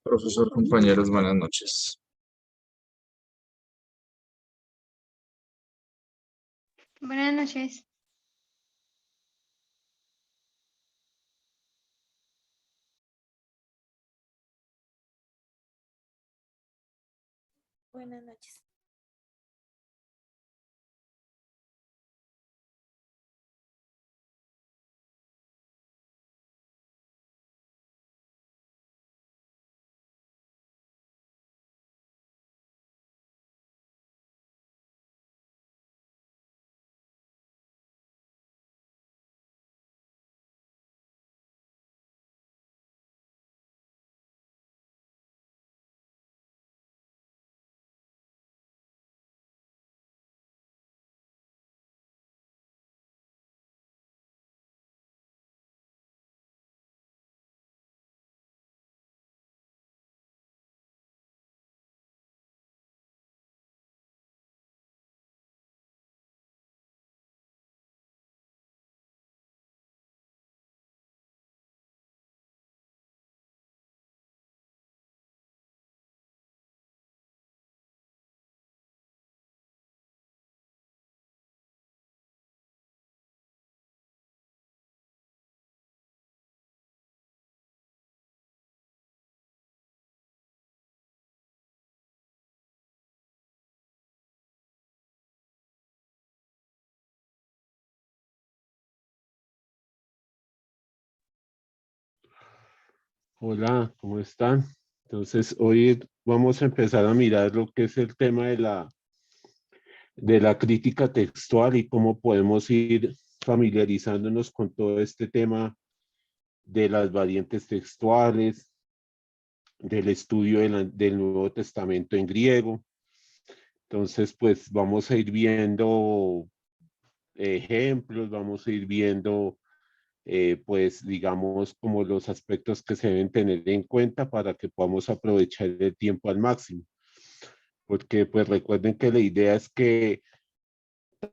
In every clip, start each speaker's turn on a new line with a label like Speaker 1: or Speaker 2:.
Speaker 1: Profesor, compañeros, buenas noches.
Speaker 2: Buenas noches.
Speaker 3: Buenas noches.
Speaker 4: Hola, ¿cómo están? Entonces, hoy vamos a empezar a mirar lo que es el tema de la crítica textual y cómo podemos ir familiarizándonos con todo este tema de las variantes textuales, del estudio del Nuevo Testamento en griego. Entonces, pues vamos a ir viendo ejemplos, vamos a ir viendo pues digamos como los aspectos que se deben tener en cuenta para que podamos aprovechar el tiempo al máximo. Porque pues recuerden que la idea es que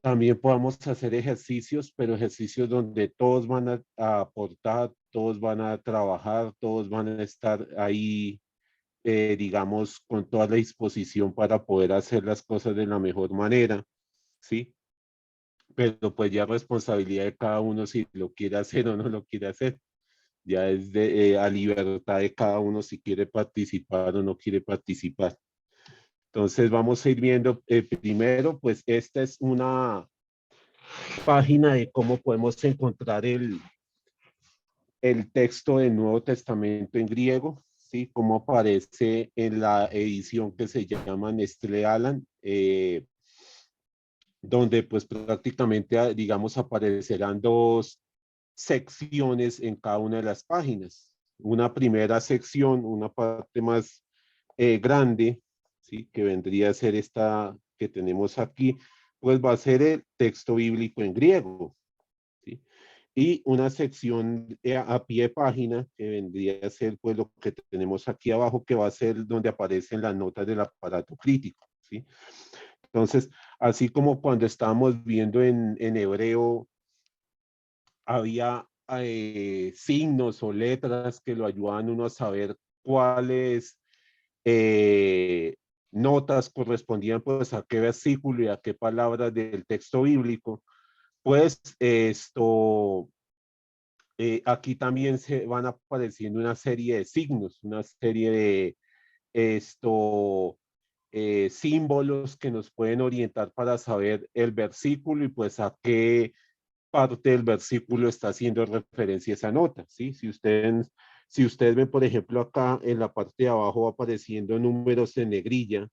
Speaker 4: también podamos hacer ejercicios, pero ejercicios donde todos van a aportar, todos van a trabajar, todos van a estar ahí, digamos, con toda la disposición para poder hacer las cosas de la mejor manera, ¿sí? Pero pues ya responsabilidad de cada uno si lo quiere hacer o no lo quiere hacer. Ya es a libertad de cada uno si quiere participar o no quiere participar. Entonces vamos a ir viendo primero, pues esta es una página de cómo podemos encontrar el texto del Nuevo Testamento en griego, ¿sí? Cómo aparece en la edición que se llama Nestlé Aland, donde pues prácticamente, digamos, aparecerán dos secciones en cada una de las páginas. Una primera sección, una parte más grande, ¿sí? Que vendría a ser esta que tenemos aquí, pues va a ser el texto bíblico en griego, ¿sí? Y una sección a pie de página que vendría a ser pues lo que tenemos aquí abajo, que va a ser donde aparecen las notas del aparato crítico, ¿sí? Entonces, así como cuando estábamos viendo en hebreo, había signos o letras que lo ayudaban uno a saber cuáles eh, notas correspondían pues a qué versículo y a qué palabras del texto bíblico, pues esto, aquí también se van apareciendo una serie de signos, una serie de esto, símbolos que nos pueden orientar para saber el versículo y pues a qué parte del versículo está haciendo referencia a esa nota, ¿sí? Si ustedes ven, por ejemplo, acá en la parte de abajo apareciendo números en negrilla,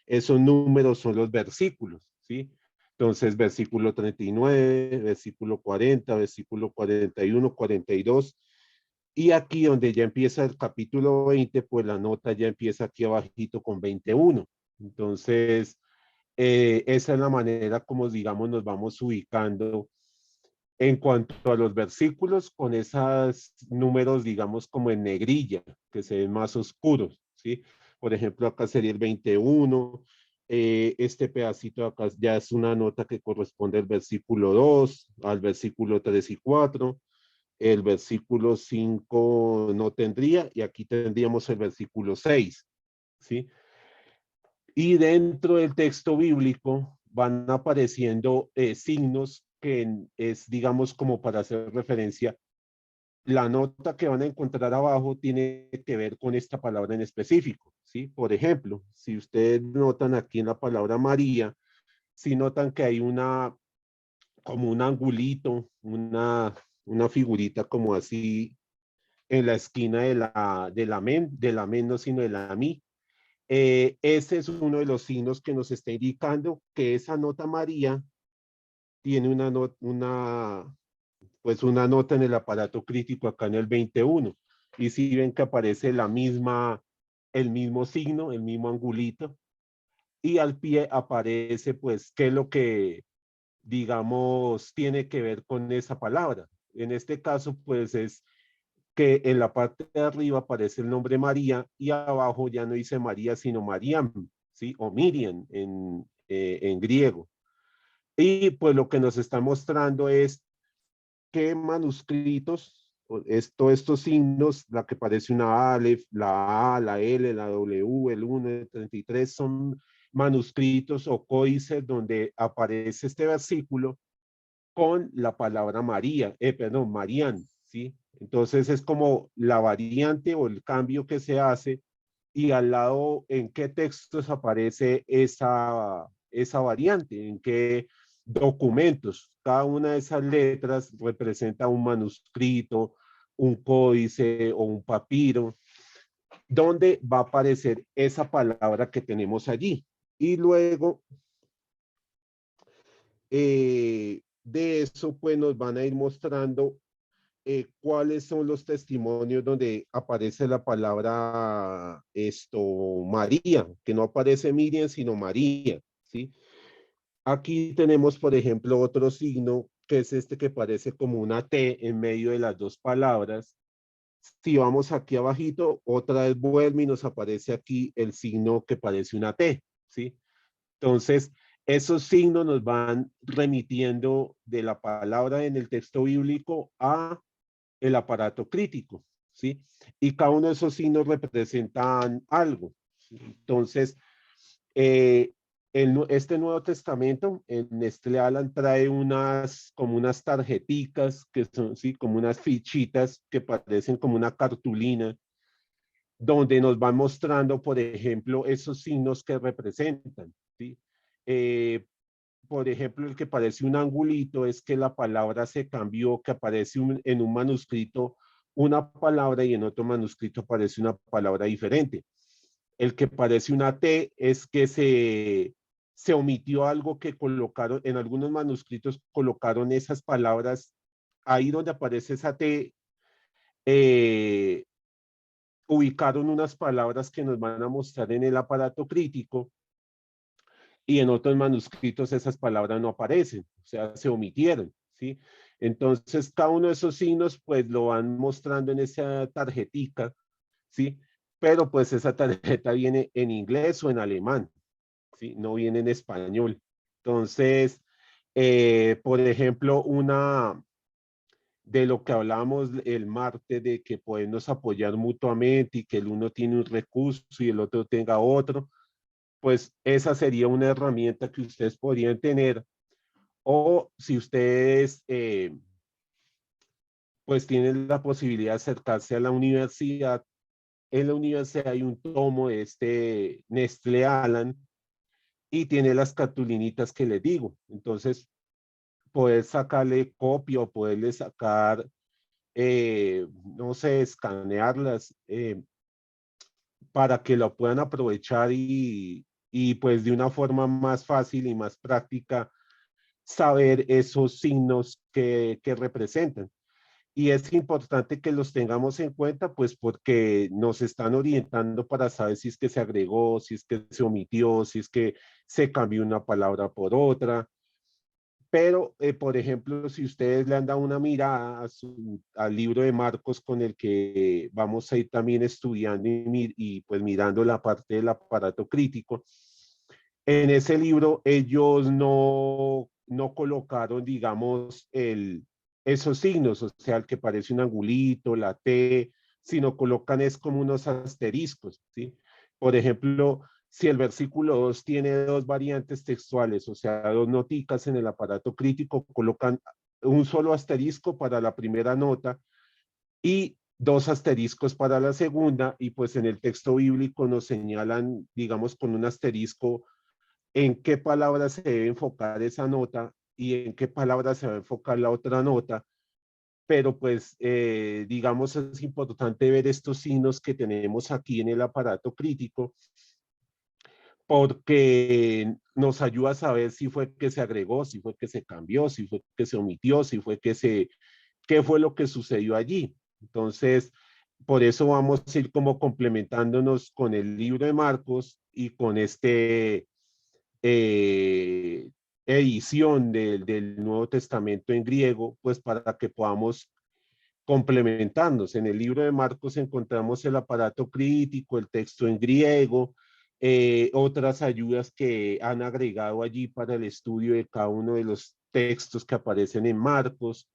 Speaker 4: esos números son los versículos, ¿sí? Entonces, versículo 39, versículo 40, versículo 41, 42. Y aquí donde ya empieza el capítulo 20, pues la nota ya empieza aquí abajito con 21. Entonces, esa es la manera como, digamos, nos vamos ubicando en cuanto a los versículos con esos números, digamos, como en negrilla, que se ven más oscuros, ¿sí? Por ejemplo, acá sería el 21, este pedacito de acá ya es una nota que corresponde al versículo 2, al versículo 3 y 4, el versículo 5 no tendría, y aquí tendríamos el versículo 6, ¿sí? Y dentro del texto bíblico van apareciendo signos que es, digamos, como para hacer referencia. La nota que van a encontrar abajo tiene que ver con esta palabra en específico, ¿sí? Por ejemplo, si ustedes notan aquí en la palabra María, si notan que hay como un angulito, una figurita como así en la esquina de la men, no sino de la mi. Ese es uno de los signos que nos está indicando que esa nota María tiene pues una nota en el aparato crítico acá en el 21. Y si ven que aparece el mismo signo, el mismo angulito, y al pie aparece pues qué es lo que, digamos, tiene que ver con esa palabra. En este caso, pues es que en la parte de arriba aparece el nombre María y abajo ya no dice María, sino Mariam, ¿sí? O Miriam en griego. Y pues lo que nos está mostrando es qué manuscritos, todos estos signos, la que parece una Aleph, la A, la L, la W, el 1, el 33, son manuscritos o códices donde aparece este versículo con la palabra María, perdón, Marián, ¿sí? Entonces es como la variante o el cambio que se hace y al lado en qué textos aparece esa variante, en qué documentos. Cada una de esas letras representa un manuscrito, un códice o un papiro, donde va a aparecer esa palabra que tenemos allí. Y luego de eso, pues nos van a ir mostrando cuáles son los testimonios donde aparece la palabra María, que no aparece Miriam, sino María, ¿sí? Aquí tenemos, por ejemplo, otro signo, que es este que parece como una T en medio de las dos palabras. Si vamos aquí abajito, otra vez vuelve y nos aparece aquí el signo que parece una T, ¿sí? Entonces, esos signos nos van remitiendo de la palabra en el texto bíblico a el aparato crítico, ¿sí? Y cada uno de esos signos representan algo. ¿Sí? Entonces, eh, este Nuevo Testamento, en Nestlé Alan trae como unas tarjeticas que son, sí, como unas fichitas que parecen como una cartulina, donde nos van mostrando, por ejemplo, esos signos que representan, ¿sí? Eh, por ejemplo, el que parece un angulito es que la palabra se cambió, que aparece en un manuscrito una palabra y en otro manuscrito aparece una palabra diferente. El que parece una T es que se omitió algo que colocaron, en algunos manuscritos colocaron esas palabras, ahí donde aparece esa T, eh, ubicaron unas palabras que nos van a mostrar en el aparato crítico y en otros manuscritos esas palabras no aparecen, o sea, se omitieron, ¿sí? Entonces, cada uno de esos signos, pues, lo van mostrando en esa tarjetica, ¿sí? Pero, pues, esa tarjeta viene en inglés o en alemán, ¿sí? No viene en español. Entonces, por ejemplo, de lo que hablábamos el martes, de que podemos apoyar mutuamente y que el uno tiene un recurso y el otro tenga otro, pues esa sería una herramienta que ustedes podrían tener. O si ustedes pues tienen la posibilidad de acercarse a la universidad, en la universidad hay un tomo de este Nestlé Alan y tiene las cartulinitas que les digo. Entonces, poder sacarle copia o poderle sacar, no sé, escanearlas para que lo puedan aprovechar y pues de una forma más fácil y más práctica saber esos signos que representan. Y es importante que los tengamos en cuenta, pues porque nos están orientando para saber si es que se agregó, si es que se omitió, si es que se cambió una palabra por otra. Pero, por ejemplo, si ustedes le han dado una mirada al libro de Marcos con el que vamos a ir también estudiando y pues mirando la parte del aparato crítico, en ese libro ellos no colocaron, digamos, esos signos, o sea, el que parece un angulito, la T, sino colocan es como unos asteriscos, ¿sí? Por ejemplo, si el versículo 2 tiene dos variantes textuales, o sea, dos noticas en el aparato crítico, colocan un solo asterisco para la primera nota y dos asteriscos para la segunda, y pues en el texto bíblico nos señalan, digamos, con un asterisco en qué palabra se debe enfocar esa nota y en qué palabra se va a enfocar la otra nota, pero pues digamos es importante ver estos signos que tenemos aquí en el aparato crítico porque nos ayuda a saber si fue que se agregó, si fue que se cambió, si fue que se omitió, si fue que qué fue lo que sucedió allí. Entonces, por eso vamos a ir como complementándonos con el libro de Marcos y con eh, edición del Nuevo Testamento en griego, pues para que podamos complementarnos. En el libro de Marcos encontramos el aparato crítico, el texto en griego, otras ayudas que han agregado allí para el estudio de cada uno de los textos que aparecen en Marcos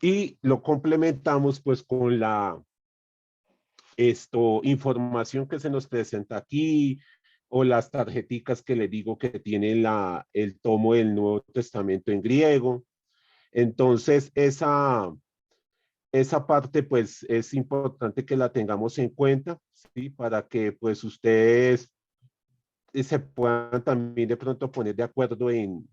Speaker 4: y lo complementamos pues con la información que se nos presenta aquí o las tarjeticas que le digo que tiene el tomo del Nuevo Testamento en griego. Entonces, esa parte pues es importante que la tengamos en cuenta, ¿sí? Para que pues ustedes se puedan también de pronto poner de acuerdo en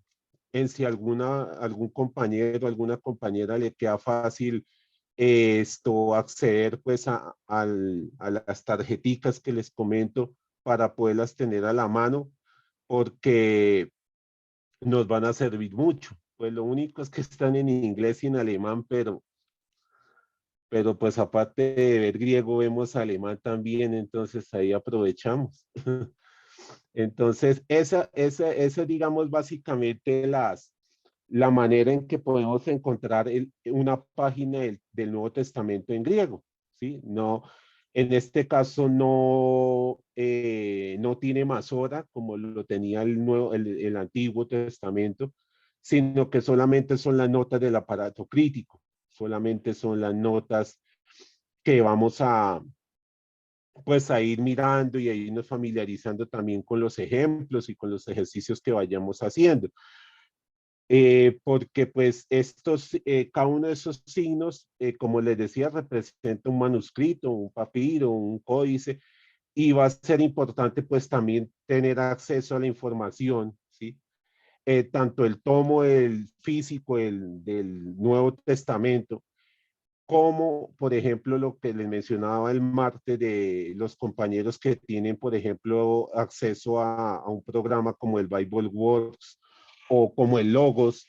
Speaker 4: si algún compañero, alguna compañera le queda fácil acceder pues a las tarjeticas que les comento para poderlas tener a la mano porque nos van a servir mucho. Pues lo único es que están en inglés y en alemán, pero pues aparte de ver griego, vemos alemán también, entonces ahí aprovechamos. Entonces, esa digamos, básicamente la manera en que podemos encontrar una página del Nuevo Testamento en griego, ¿sí? No, en este caso no tiene Masora como lo tenía el Antiguo Testamento, sino que solamente son las notas del aparato crítico, solamente son las notas que vamos pues a ir mirando y a irnos familiarizando también con los ejemplos y con los ejercicios que vayamos haciendo. Porque pues cada uno de esos signos, como les decía, representa un manuscrito, un papiro, un códice, y va a ser importante pues también tener acceso a la información, ¿sí? Tanto el tomo el físico del Nuevo Testamento, como por ejemplo lo que les mencionaba el martes de los compañeros que tienen, por ejemplo, acceso a un programa como el Bible Works o como el Logos.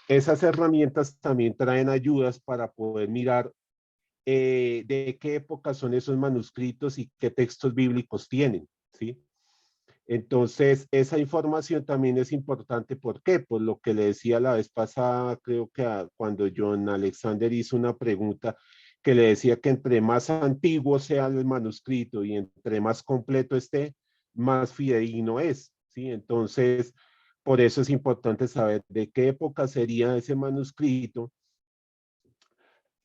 Speaker 4: Esas herramientas también traen ayudas para poder mirar de qué época son esos manuscritos y qué textos bíblicos tienen, ¿sí? Entonces, esa información también es importante. ¿Por qué? Por lo que le decía la vez pasada, creo que cuando John Alexander hizo una pregunta que le decía que entre más antiguo sea el manuscrito y entre más completo esté, más fidedigno es, ¿sí? Entonces, por eso es importante saber de qué época sería ese manuscrito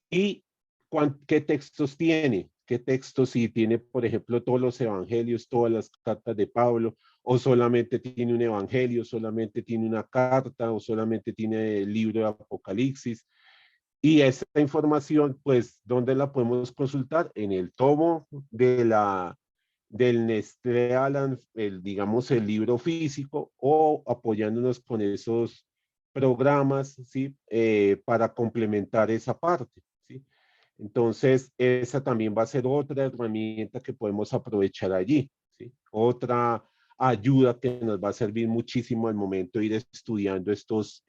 Speaker 4: y qué textos tiene, qué textos si tiene, por ejemplo, todos los evangelios, todas las cartas de Pablo, o solamente tiene un evangelio, solamente tiene una carta, o solamente tiene el libro de Apocalipsis. Y esa información, pues, ¿dónde la podemos consultar? En el tomo del Nestlé Aland, digamos, el libro físico, o apoyándonos con esos programas, ¿sí? Para complementar esa parte, ¿sí? Entonces, esa también va a ser otra herramienta que podemos aprovechar allí, ¿sí? Otra ayuda que nos va a servir muchísimo al momento de ir estudiando estos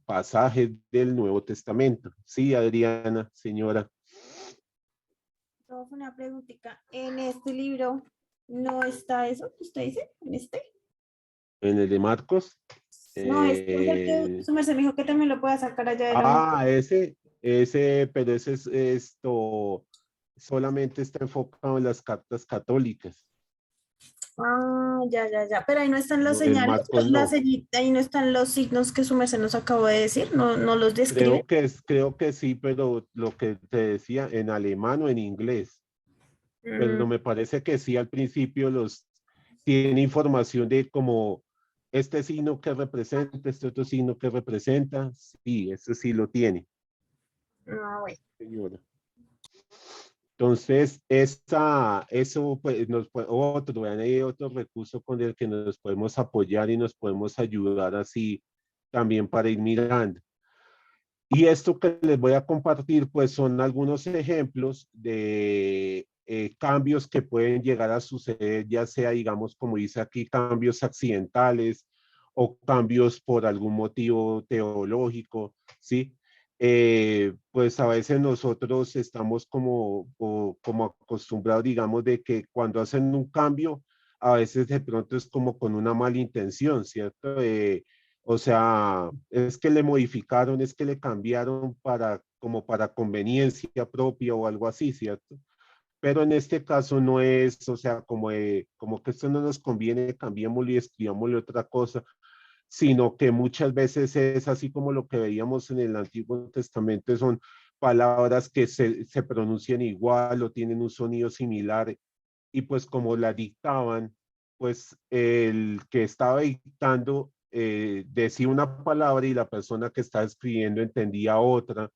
Speaker 4: pasajes del Nuevo Testamento. Sí, Adriana, señora.
Speaker 3: Profe, una preguntita. En este libro no está eso que usted dice, en este.
Speaker 4: En el de Marcos.
Speaker 3: No, este es el que su merced me dijo que también lo pueda sacar allá de la universidad.
Speaker 4: Pero ese es solamente está enfocado en las cartas católicas.
Speaker 3: Ah, ya. Pero ahí no están las
Speaker 4: No, en
Speaker 3: señales,
Speaker 4: Marcos
Speaker 3: la
Speaker 4: no.
Speaker 3: sellita, ahí no están los signos que su merced nos acabó de decir, no los describe.
Speaker 4: Creo que sí, pero lo que te decía, en alemán o en inglés.
Speaker 3: Mm,
Speaker 4: Pero me parece que sí al principio los tiene información de como este signo que representa, este otro signo que representa. Sí, ese sí lo tiene,
Speaker 3: bueno.
Speaker 4: señora. Entonces, eso pues, otro, vean, hay otro recurso con el que nos podemos apoyar y nos podemos ayudar así también para ir mirando. Y esto que les voy a compartir, pues son algunos ejemplos de cambios que pueden llegar a suceder, ya sea, digamos, como dice aquí, cambios accidentales o cambios por algún motivo teológico, ¿sí? Pues a veces nosotros estamos como acostumbrados, digamos, de que cuando hacen un cambio, a veces de pronto es como con una mala intención, ¿cierto? O sea, es que le modificaron, es que le cambiaron como para conveniencia propia o algo así, ¿cierto? Pero en este caso no es, o sea, como que esto no nos conviene, cambiémoslo y escribámosle otra cosa, sino que muchas veces es así como lo que veíamos en el Antiguo Testamento, son palabras que se pronuncian igual o tienen un sonido similar y pues como la dictaban, pues el que estaba dictando decía una palabra y la persona que estaba escribiendo entendía otra,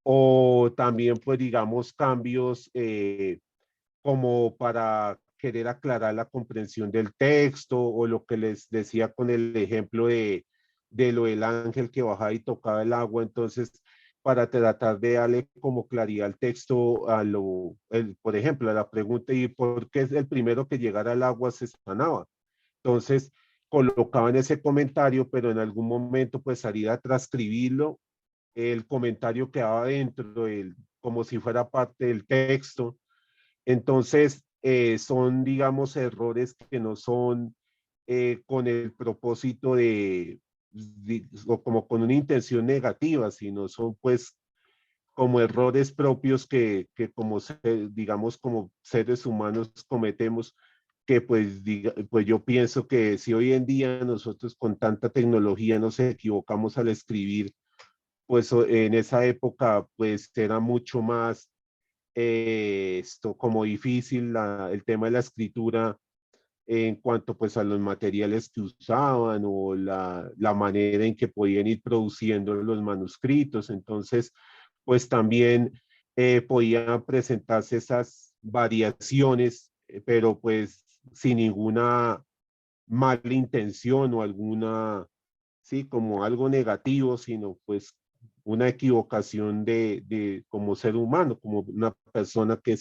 Speaker 4: o también pues digamos cambios como para querer aclarar la comprensión del texto o lo que les decía con el ejemplo de lo del ángel que bajaba y tocaba el agua, entonces para tratar de darle como claridad al texto, por ejemplo, a la pregunta, ¿y por qué es el primero que llegara al agua se sanaba? Entonces, colocaban ese comentario, pero en algún momento pues salía a transcribirlo, el comentario quedaba dentro, como si fuera parte del texto, entonces, son, digamos, errores que no son con el propósito o como con una intención negativa, sino son pues como errores propios que como, digamos, como seres humanos cometemos, que pues, pues yo pienso que si hoy en día nosotros con tanta tecnología nos equivocamos al escribir, pues en esa época pues era mucho más esto como difícil el tema de la escritura en cuanto pues a los materiales que usaban o la manera en que podían ir produciendo los manuscritos. Entonces, pues también podían presentarse esas variaciones, pero pues sin ninguna mala intención o alguna, sí, como algo negativo, sino pues una equivocación como ser humano, como una persona que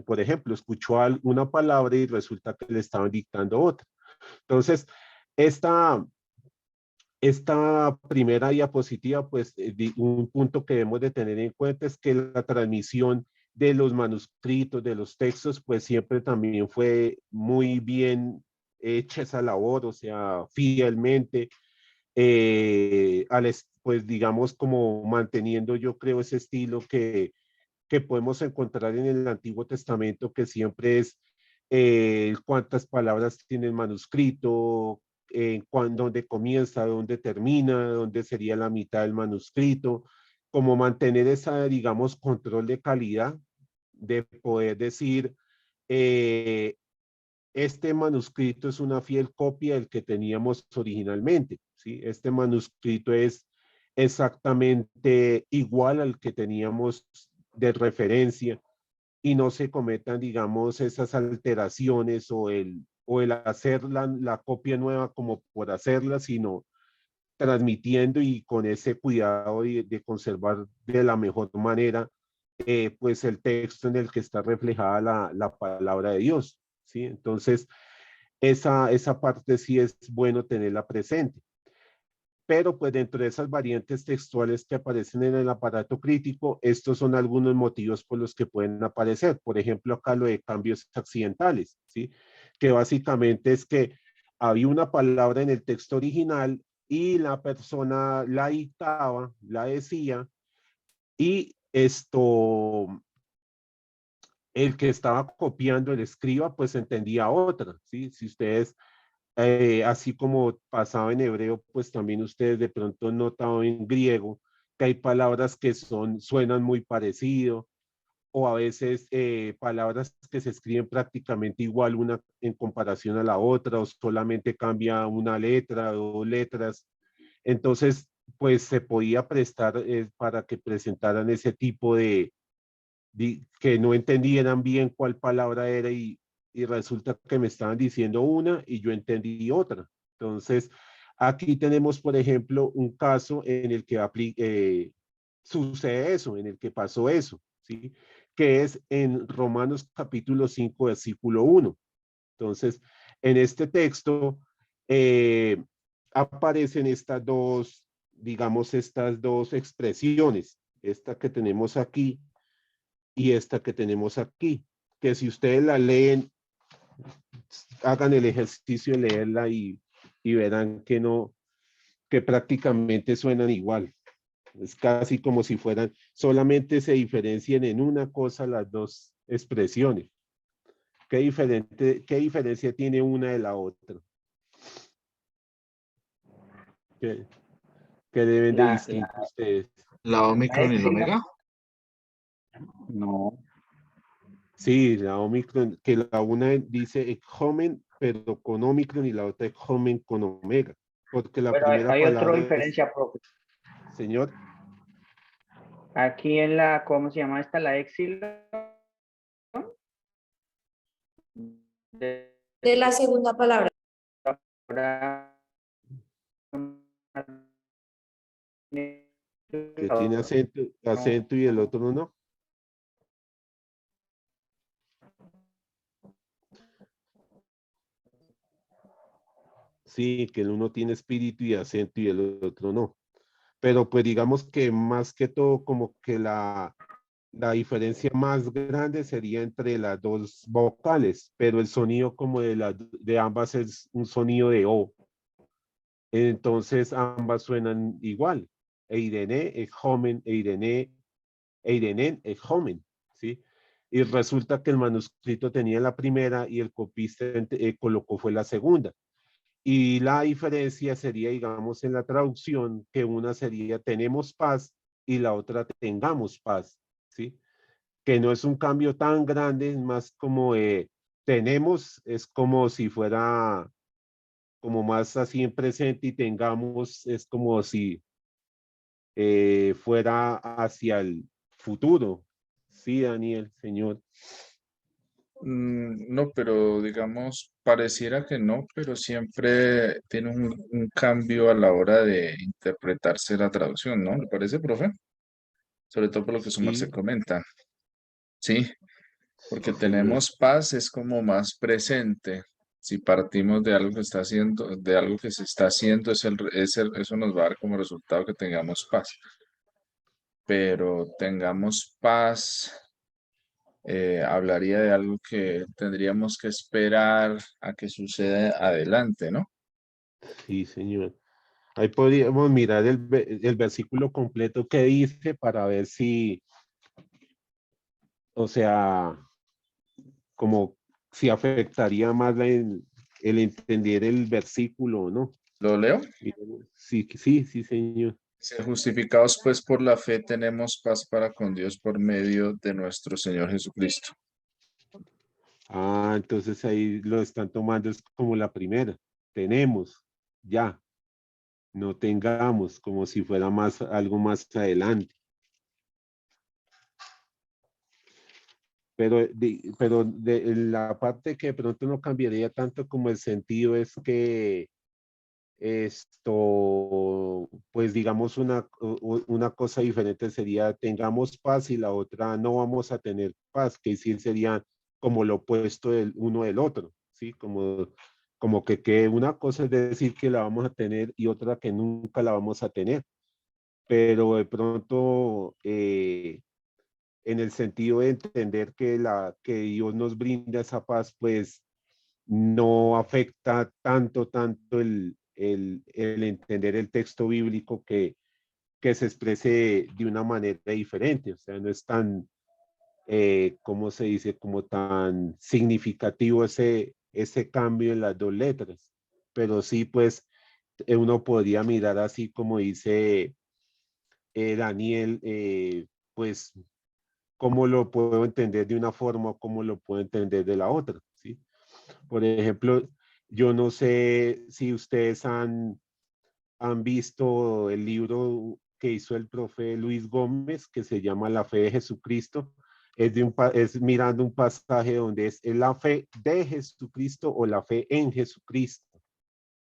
Speaker 4: por ejemplo, escuchó una palabra y resulta que le estaban dictando otra. Entonces, esta, esta primera diapositiva, pues un punto que debemos de tener en cuenta es que la transmisión de los manuscritos, de los textos, pues siempre también fue muy bien hecha esa labor, o sea, fielmente, pues digamos como manteniendo yo creo ese estilo que podemos encontrar en el Antiguo Testamento, que siempre es cuántas palabras tiene el manuscrito, dónde comienza, dónde termina, dónde sería la mitad del manuscrito, como mantener esa, digamos, control de calidad, de poder decir, eh, este manuscrito es una fiel copia del que teníamos originalmente, ¿sí? Este manuscrito es exactamente igual al que teníamos de referencia y no se cometan, digamos, esas alteraciones o el hacer la copia nueva como por hacerla, sino transmitiendo y con ese cuidado de conservar de la mejor manera, pues el texto en el que está reflejada la palabra de Dios, ¿sí? Entonces, esa parte sí es bueno tenerla presente. Pero pues dentro de esas variantes textuales que aparecen en el aparato crítico, estos son algunos motivos por los que pueden aparecer. Por ejemplo, acá lo de cambios accidentales, ¿sí? Que básicamente es que había una palabra en el texto original y la persona la dictaba, la decía, y esto el que estaba copiando, el escriba, pues entendía otra, ¿sí? Si ustedes, así como pasaba en hebreo, pues también ustedes de pronto han notado en griego que hay palabras que suenan muy parecido, o a veces palabras que se escriben prácticamente igual una en comparación a la otra, o solamente cambia una letra o dos letras. Entonces, pues se podía prestar para que presentaran ese tipo que no entendieran bien cuál palabra era y resulta que me estaban diciendo una y yo entendí otra. Entonces, aquí tenemos, por ejemplo, un caso en el que sucede eso, en el que pasó eso, ¿sí? Que es en Romanos capítulo 5, versículo 1. Entonces, en este texto aparecen estas dos, digamos, estas dos expresiones, esta que tenemos aquí y esta que tenemos aquí, que si ustedes la leen, hagan el ejercicio de leerla y verán que no, que prácticamente suenan igual. Es casi como si fueran, solamente se diferencian en una cosa las dos expresiones. ¿Qué diferencia tiene una de la otra? ¿Qué, qué deben de distinto ustedes?
Speaker 1: La Omicron y la Omega.
Speaker 5: No,
Speaker 4: Sí, la Omicron, que la una dice exomen, pero con Omicron y la otra exomen con Omega. Porque la
Speaker 5: pero hay,
Speaker 4: primera
Speaker 5: hay otra
Speaker 4: palabra es,
Speaker 5: diferencia, profe.
Speaker 4: señor,
Speaker 5: Aquí en la, ¿cómo se llama esta? La Epsilon. De
Speaker 3: De la segunda palabra.
Speaker 4: que tiene acento y el otro no. Sí, que el uno tiene espíritu y acento y el otro no. Pero pues digamos que más que todo como que la diferencia más grande sería entre las dos vocales, pero el sonido como de ambas es un sonido de O. Entonces ambas suenan igual. Eirene, Ejomen, Eirene, Eirenen, Ejomen, ¿sí? Y resulta que el manuscrito tenía la primera y el copista colocó fue la segunda. Y la diferencia sería, digamos, en la traducción, que una sería tenemos paz y la otra tengamos paz, ¿sí? Que no es un cambio tan grande, es más como tenemos, es como si fuera como más así en presente y tengamos, es como si fuera hacia el futuro. Sí, Daniel, señor.
Speaker 1: No, pero digamos, pareciera que no, pero siempre tiene un cambio a la hora de interpretarse la traducción, ¿no? ¿Le parece, profe? Sobre todo por lo que su merced
Speaker 4: Sí,
Speaker 1: comenta. Sí,
Speaker 4: sí,
Speaker 1: porque
Speaker 4: señor.
Speaker 1: tenemos paz es como más presente. Si partimos de algo que está haciendo, de algo que se está haciendo, eso nos va a dar como resultado que tengamos paz. Pero tengamos paz, hablaría de algo que tendríamos que esperar a que suceda adelante, ¿no?
Speaker 4: Sí, señor. Ahí podríamos mirar el versículo completo que dice para ver si, o sea, como si afectaría más el entender el versículo, ¿no?
Speaker 1: ¿Lo leo?
Speaker 4: Sí, sí, sí, señor.
Speaker 1: Ser justificados pues por la fe tenemos paz para con Dios por medio de nuestro Señor Jesucristo.
Speaker 4: Ah, entonces ahí lo están tomando es como la primera. Tenemos, ya, no tengamos, como si fuera más, algo más adelante. Pero la parte que de pronto no cambiaría tanto como el sentido es que esto, pues digamos una cosa diferente sería tengamos paz y la otra no vamos a tener paz, que sí sería como lo opuesto del uno del otro, ¿sí? Como que una cosa es decir que la vamos a tener y otra que nunca la vamos a tener, pero de pronto en el sentido de entender que Dios nos brinda esa paz, pues no afecta tanto el entender el texto bíblico que se exprese de una manera diferente, o sea, no es tan, ¿cómo se dice? Como tan significativo ese cambio en las dos letras. Pero sí, pues uno podría mirar así como dice Daniel, pues cómo lo puedo entender de una forma o cómo lo puedo entender de la otra, ¿sí? Por ejemplo, yo no sé si ustedes han visto el libro que hizo el profe Luis Gómez, que se llama La fe de Jesucristo. Es mirando un pasaje donde es la fe de Jesucristo o la fe en Jesucristo,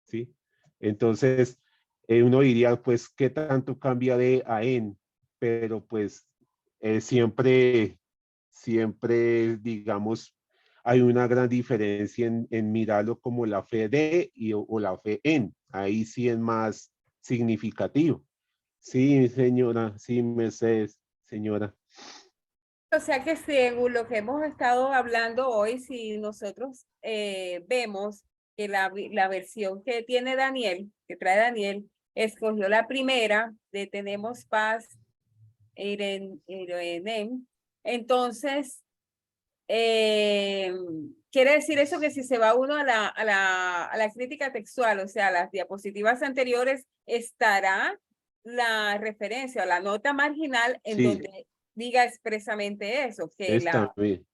Speaker 4: ¿sí? Entonces, uno diría, pues, ¿qué tanto cambia de a en? Pero pues siempre, digamos, hay una gran diferencia en mirarlo como la fe de o la fe en. Ahí sí es más significativo. Sí, señora, sí, Mercedes, señora.
Speaker 6: O sea que según lo que hemos estado hablando hoy, si nosotros vemos que la versión que tiene Daniel, que trae Daniel, escogió la primera de Tenemos Paz, Irenem, entonces quiere decir eso que si se va uno a la crítica textual, o sea, las diapositivas anteriores, estará la referencia o la nota marginal en
Speaker 4: Sí,
Speaker 6: donde diga expresamente eso, que
Speaker 4: está
Speaker 6: la...
Speaker 4: bien.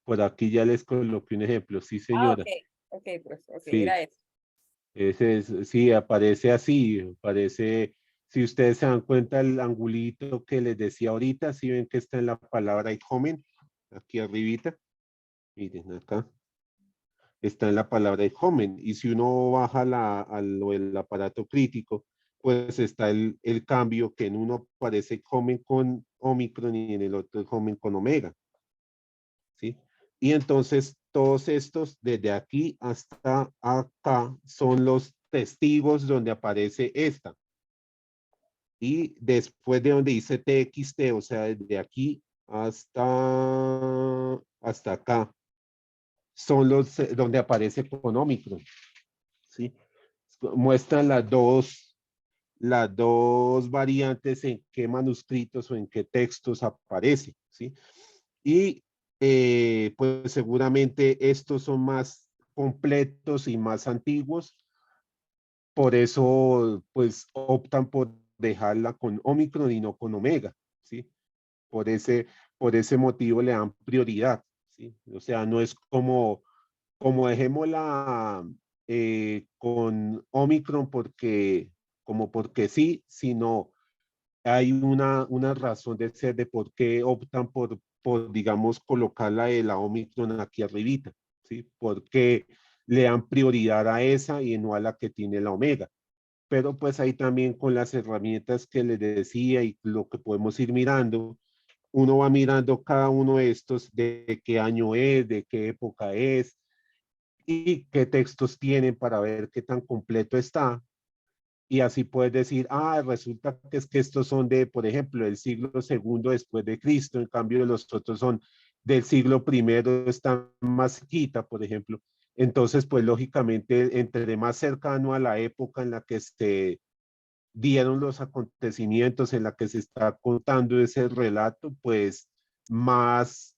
Speaker 4: Por aquí ya les coloqué un ejemplo. Sí,
Speaker 6: Ah,
Speaker 4: señora.
Speaker 6: ok, pues, ok,
Speaker 4: Sí.
Speaker 6: era eso.
Speaker 4: Sí, aparece así, aparece, si ustedes se dan cuenta, el angulito que les decía ahorita, si ven que está en la palabra icomen, aquí arribita, miren acá, está en la palabra icomen, y si uno baja el aparato crítico, pues está el cambio que en uno aparece icomen con Omicron y en el otro icomen con Omega, ¿sí? Y entonces todos estos, desde aquí hasta acá, son los testigos donde aparece esta. Y después de donde dice TXT, o sea, desde aquí hasta acá, son los donde aparece con Omicron, ¿sí? Muestran las dos variantes en qué manuscritos o en qué textos aparece, ¿sí? Y pues seguramente estos son más completos y más antiguos, por eso pues optan por dejarla con Omicron y no con Omega, ¿sí? Por ese, por ese motivo le dan prioridad, ¿sí? O sea, no es como dejémosla con Omicron porque sí, sino hay una razón de ser de por qué optan por digamos, colocarla de la Omicron aquí arribita, ¿sí? Porque le dan prioridad a esa y no a la que tiene la Omega. Pero pues ahí también con las herramientas que les decía y lo que podemos ir mirando, uno va mirando cada uno de estos, de qué año es, de qué época es y qué textos tienen para ver qué tan completo está y así puedes decir, resulta que es que estos son de, por ejemplo, del siglo segundo después de Cristo, en cambio los otros son del siglo primero, están más cerquita, por ejemplo. Entonces, pues lógicamente, entre más cercano a la época en la que se dieron los acontecimientos, en la que se está contando ese relato, pues más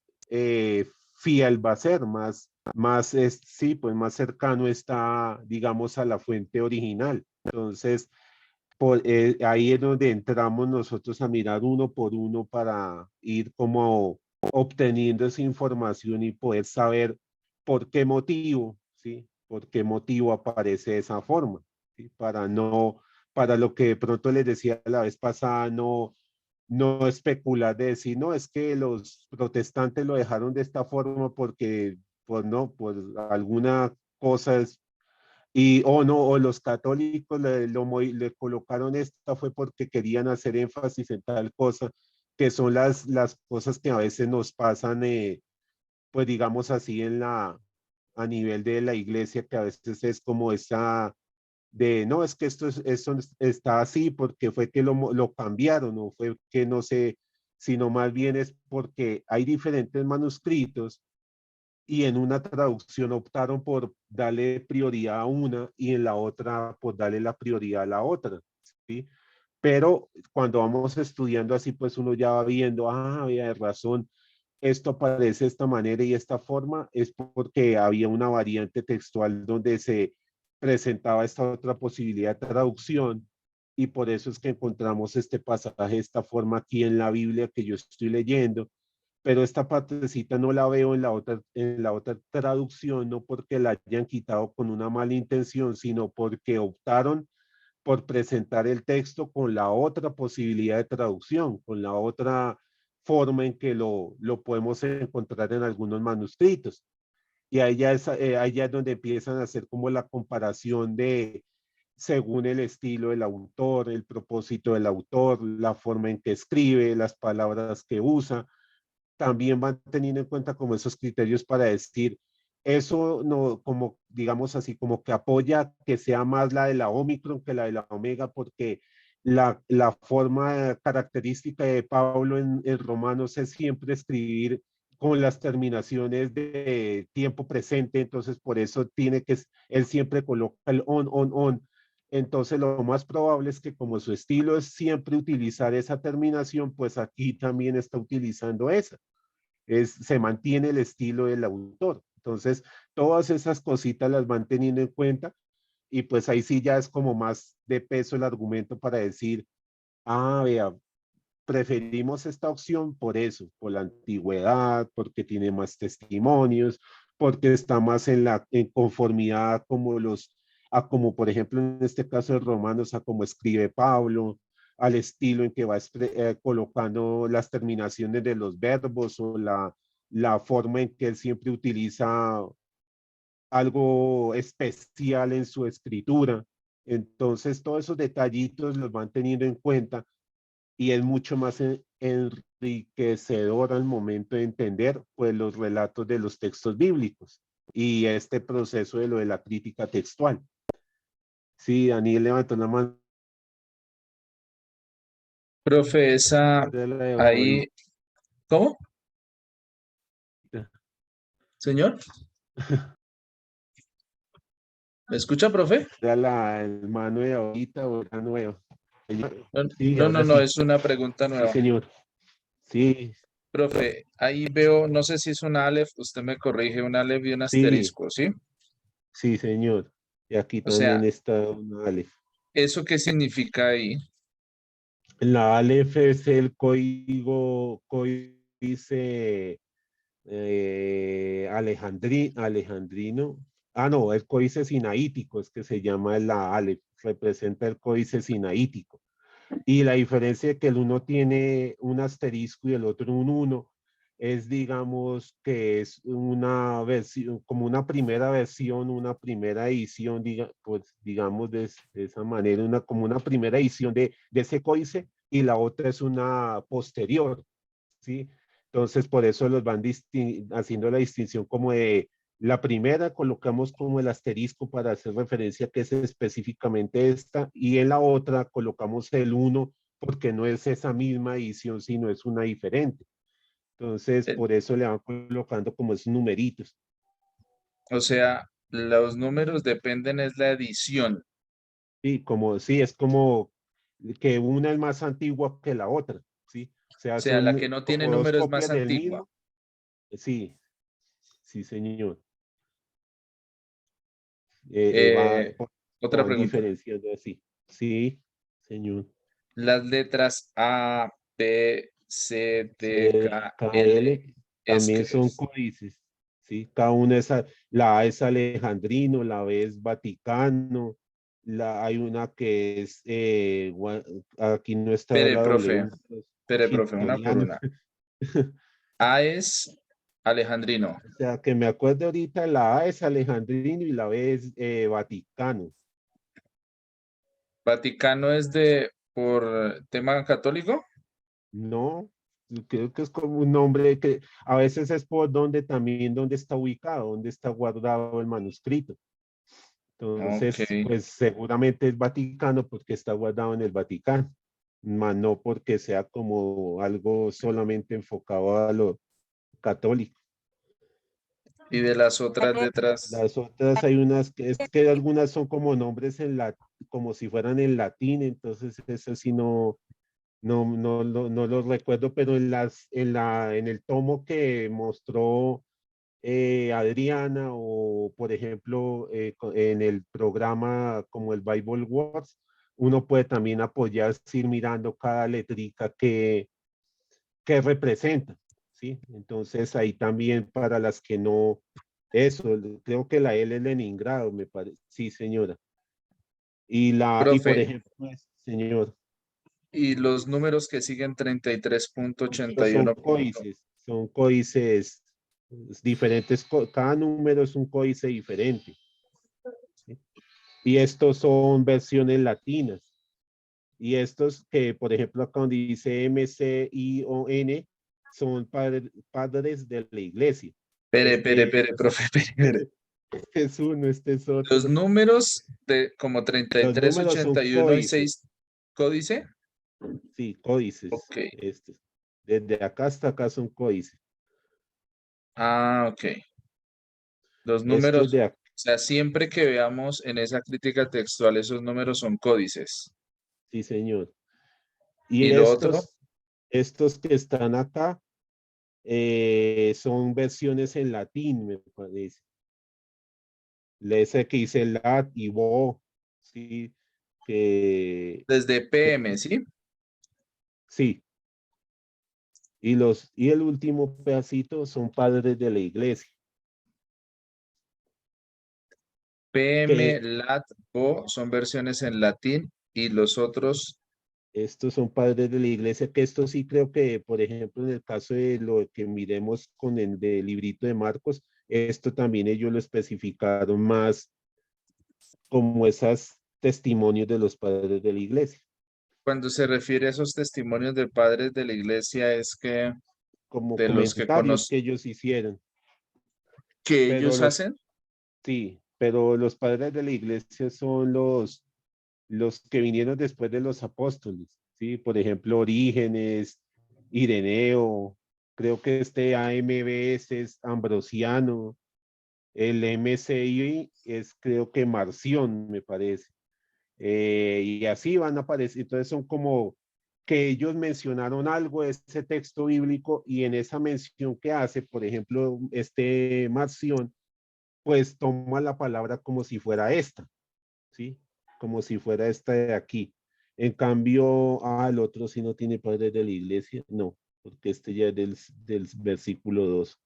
Speaker 4: fiel va a ser, sí, pues más cercano está, digamos, a la fuente original. Entonces, ahí es donde entramos nosotros a mirar uno por uno para ir como obteniendo esa información y poder saber por qué motivo, ¿sí? Por qué motivo aparece de esa forma, ¿sí? Para lo que de pronto les decía la vez pasada, no especular de decir, no, es que los protestantes lo dejaron de esta forma porque, pues no, por alguna cosa o no, o los católicos le colocaron esta fue porque querían hacer énfasis en tal cosa, que son las cosas que a veces nos pasan, pues digamos así, a nivel de la iglesia, que a veces es como esa de, no, es que esto está así porque fue que lo cambiaron, o fue que no sé, sino más bien es porque hay diferentes manuscritos y en una traducción optaron por darle prioridad a una y en la otra por darle la prioridad a la otra, ¿sí? Pero cuando vamos estudiando así, pues uno ya va viendo, había razón, esto aparece de esta manera y esta forma, es porque había una variante textual donde se presentaba esta otra posibilidad de traducción, y por eso es que encontramos este pasaje de esta forma aquí en la Biblia que yo estoy leyendo, pero esta partecita no la veo en la otra traducción, no porque la hayan quitado con una mala intención, sino porque optaron por presentar el texto con la otra posibilidad de traducción, con la otra forma en que lo podemos encontrar en algunos manuscritos. Y ahí ya es donde empiezan a hacer como la comparación de, según el estilo del autor, el propósito del autor, la forma en que escribe, las palabras que usa, también van teniendo en cuenta como esos criterios para decir, eso no, como digamos así, como que apoya que sea más la de la Omicron que la de la Omega, porque la forma característica de Pablo en Romanos es siempre escribir con las terminaciones de tiempo presente, entonces por eso él siempre coloca el on. Entonces lo más probable es que como su estilo es siempre utilizar esa terminación, pues aquí también está utilizando esa. Se mantiene el estilo del autor. Entonces, todas esas cositas las van teniendo en cuenta, y pues ahí sí ya es como más de peso el argumento para decir, vea, preferimos esta opción por eso, por la antigüedad, porque tiene más testimonios, porque está más en conformidad como por ejemplo en este caso de Romanos, a como escribe Pablo, al estilo en que va colocando las terminaciones de los verbos, o la forma en que él siempre utiliza algo especial en su escritura. Entonces, todos esos detallitos los van teniendo en cuenta, y es mucho más enriquecedor al momento de entender pues los relatos de los textos bíblicos y este proceso de lo de la crítica textual. Sí, Daniel levantó la mano.
Speaker 1: Profe, ahí, ¿cómo? Señor, ¿me escucha, profe?
Speaker 4: Era la hermano de ahorita o era nuevo. Sí,
Speaker 1: No, es una pregunta
Speaker 4: sí,
Speaker 1: nueva.
Speaker 4: señor. Sí,
Speaker 1: Profe, ahí veo, no sé si es un Aleph, usted me corrige, un Aleph y un
Speaker 4: sí,
Speaker 1: asterisco, ¿sí?
Speaker 4: sí, señor. Y aquí
Speaker 1: O sea,
Speaker 4: también está una Aleph.
Speaker 1: ¿eso qué significa ahí?
Speaker 4: La Aleph es el códice alejandrino. No, el códice sinaítico es que se llama la Aleph, representa el códice sinaítico. Y la diferencia es que el uno tiene un asterisco y el otro un 1, es digamos que es una versión, como una primera versión, una primera edición, pues digamos de esa manera, como una primera edición de ese códice, y la otra es una posterior, ¿sí? Entonces por eso los van haciendo la distinción como de la primera colocamos como el asterisco para hacer referencia que es específicamente esta, y en la otra colocamos el 1 porque no es esa misma edición, sino es una diferente. Entonces,
Speaker 1: Eh,
Speaker 4: por eso le van colocando como esos numeritos.
Speaker 1: O sea, los números dependen, es la edición.
Speaker 4: Sí, es como que una es más antigua que la otra, ¿sí? O
Speaker 1: O
Speaker 4: sea,
Speaker 1: sea, la que
Speaker 4: son
Speaker 1: no tiene
Speaker 4: como dos
Speaker 1: número es más
Speaker 4: copias del
Speaker 1: antigua.
Speaker 4: mismo. Sí, sí, señor.
Speaker 1: Eh, Otra
Speaker 4: Van
Speaker 1: pregunta.
Speaker 4: diferenciando así. Sí, señor.
Speaker 1: Las letras A, B, C, D, K, L,
Speaker 4: KL
Speaker 1: ¿es
Speaker 4: también
Speaker 1: qué
Speaker 4: son
Speaker 1: es?
Speaker 4: códices, ¿sí? Cada una la A es alejandrino, la B es vaticano, hay una que es, aquí no está
Speaker 1: Espere,
Speaker 4: la
Speaker 1: profe.
Speaker 4: W, pues,
Speaker 1: Espere, profe, una por
Speaker 4: quintoriano.
Speaker 1: una. A es alejandrino.
Speaker 4: O sea, que me acuerdo ahorita, la A es alejandrino y la B es vaticano.
Speaker 1: Vaticano es por tema católico.
Speaker 4: No, creo que es como un nombre que a veces es por donde está ubicado, donde está guardado el manuscrito.
Speaker 1: Ok.
Speaker 4: Entonces, pues seguramente es Vaticano porque está guardado en el Vaticano, más no porque sea como algo solamente enfocado a lo católico.
Speaker 1: Y de las otras letras,
Speaker 4: Las otras hay unas es que algunas son como nombres como si fueran en latín, entonces eso sí no lo recuerdo, pero en el tomo que mostró Adriana o, por ejemplo, en el programa como el Bible Wars, uno puede también apoyarse ir mirando cada letrica que representa, ¿sí? Entonces ahí también para las que no, eso, creo que la L es Leningrado, me parece, sí, señora. Y por
Speaker 1: Profe,
Speaker 4: ejemplo, señor,
Speaker 1: y los números que siguen
Speaker 4: estos son
Speaker 1: 33.81.
Speaker 4: códices diferentes, cada número es un códice diferente, ¿sí? Y estos son versiones latinas. Y estos que, por ejemplo, acá donde dice MCION, son padres de la iglesia.
Speaker 1: Pere, profe, pere.
Speaker 4: Este es uno, este es
Speaker 1: Los
Speaker 4: otro.
Speaker 1: números de como
Speaker 4: Los números son
Speaker 1: 33.81 y
Speaker 4: códices,
Speaker 1: 6 códice.
Speaker 4: sí, códices.
Speaker 1: Ok.
Speaker 4: Desde acá hasta acá son códices.
Speaker 1: Ah, ok. Los
Speaker 4: Estos
Speaker 1: números,
Speaker 4: de
Speaker 1: o
Speaker 4: acá,
Speaker 1: sea, siempre que veamos en esa crítica textual, esos números son códices.
Speaker 4: sí, señor. Y
Speaker 1: Y lo otro,
Speaker 4: estos que están acá son versiones en latín, me parece. Ese que dice lat y bo, sí, que,
Speaker 1: desde PM, ¿sí?
Speaker 4: sí. Y el último pedacito son padres de la iglesia.
Speaker 1: PM,
Speaker 4: Que
Speaker 1: lat, bo son versiones en latín y los otros,
Speaker 4: estos son padres de la iglesia, que esto sí creo que, por ejemplo, en el caso de lo que miremos con el del librito de Marcos, esto también ellos lo especificaron más como esos testimonios de los padres de la iglesia,
Speaker 1: cuando se refiere a esos testimonios de padres de la iglesia, es que
Speaker 4: como
Speaker 1: de los que
Speaker 4: comentarios que ellos hicieron.
Speaker 1: que
Speaker 4: Pero
Speaker 1: ellos hacen.
Speaker 4: sí, pero los padres de la iglesia son los que vinieron después de los apóstoles, ¿sí? Por ejemplo, Orígenes, Ireneo, creo que este AMBS es Ambrosiano, el MCI es creo que Marción, me parece. Y así van a aparecer, entonces son como que ellos mencionaron algo de ese texto bíblico y en esa mención que hace, por ejemplo, este Marción, pues toma la palabra como si fuera esta, ¿sí? Como si fuera esta de aquí. En cambio, el otro sí no tiene padres de la iglesia, no, porque este ya es del versículo 2.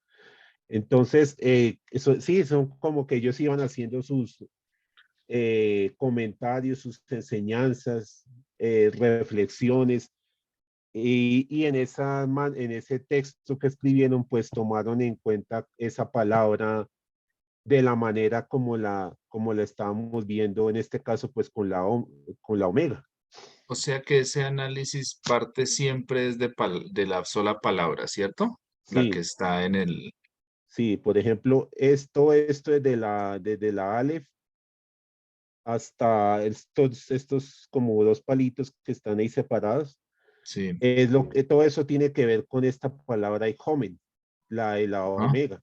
Speaker 4: Entonces, eso, sí, son como que ellos iban haciendo sus comentarios, sus enseñanzas, reflexiones, y en ese texto que escribieron, pues tomaron en cuenta esa palabra de la manera como la estábamos viendo en este caso, pues con la omega.
Speaker 1: O sea que ese análisis parte siempre es de la sola palabra, ¿cierto? La que
Speaker 4: Sí,
Speaker 1: está en el...
Speaker 4: sí, por ejemplo, esto es desde la Aleph hasta estos como dos palitos que están ahí separados.
Speaker 1: Sí.
Speaker 4: Es lo que todo eso tiene que ver con esta palabra ijomen, la de la
Speaker 1: ¿Ah?
Speaker 4: omega.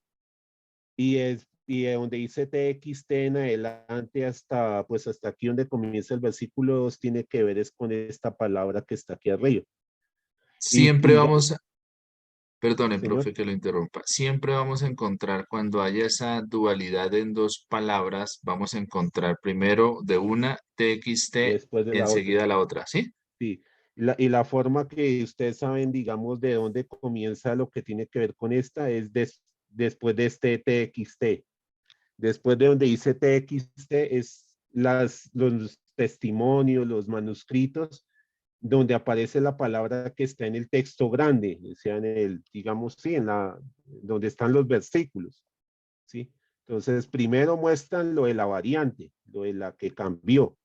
Speaker 4: Y de donde dice TXT en adelante hasta, pues hasta aquí donde comienza el versículo 2 tiene que ver es con esta palabra que está aquí arriba.
Speaker 1: Siempre
Speaker 4: Y ya,
Speaker 1: vamos, perdone,
Speaker 4: señor,
Speaker 1: profe, que lo interrumpa. Siempre vamos a encontrar, cuando haya esa dualidad en dos palabras, vamos a encontrar primero de una TXT,
Speaker 4: después de la otra.
Speaker 1: enseguida la otra, ¿sí?
Speaker 4: Sí. Y la forma que ustedes saben, digamos, de dónde comienza lo que tiene que ver con esta es después de este TXT. Después de donde dice TXT es los testimonios, los manuscritos, donde aparece la palabra que está en el texto grande, o sea, en el, digamos, sí, donde están los versículos, ¿sí? Entonces, primero muestran lo de la variante, lo de la que cambió,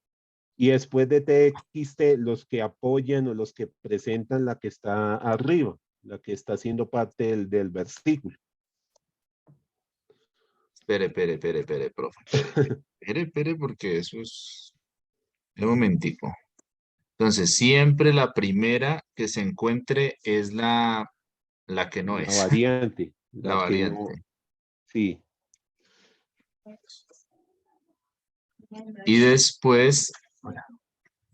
Speaker 4: y después de TXT, los que apoyan o los que presentan la que está arriba, la que está siendo parte del versículo.
Speaker 1: Espere, profe, espere, porque eso es... Un momentico. Entonces, siempre la primera que se encuentre es la que no
Speaker 4: La
Speaker 1: es,
Speaker 4: variante,
Speaker 1: la
Speaker 4: la que no,
Speaker 1: variante.
Speaker 4: sí,
Speaker 1: Y después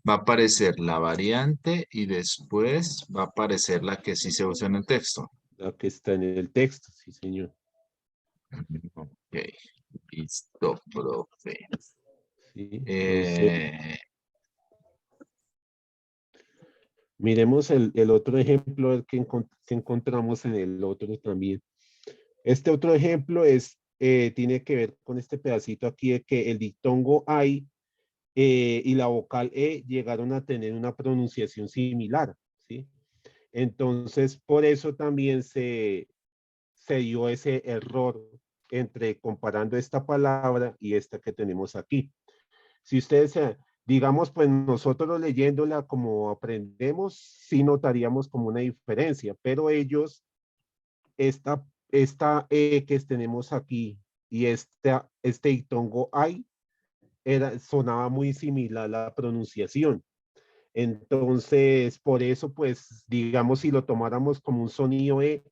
Speaker 1: va a aparecer la variante y después va a aparecer la que sí se usa en el texto.
Speaker 4: La que está en el texto, sí, señor.
Speaker 1: Ok, listo, profe.
Speaker 4: Sí, entonces,
Speaker 1: Eh,
Speaker 4: miremos el otro ejemplo el que encontramos en el otro también. Este otro ejemplo tiene que ver con este pedacito aquí de que el diptongo ay y la vocal e llegaron a tener una pronunciación similar, ¿sí? Entonces, por eso también se dio ese error entre comparando esta palabra y esta que tenemos aquí. Si ustedes, digamos, pues nosotros leyéndola como aprendemos, sí notaríamos como una diferencia, pero ellos, esta que tenemos aquí y este diptongo ay, sonaba muy similar la pronunciación. Entonces, por eso, pues, digamos, si lo tomáramos como un sonido E,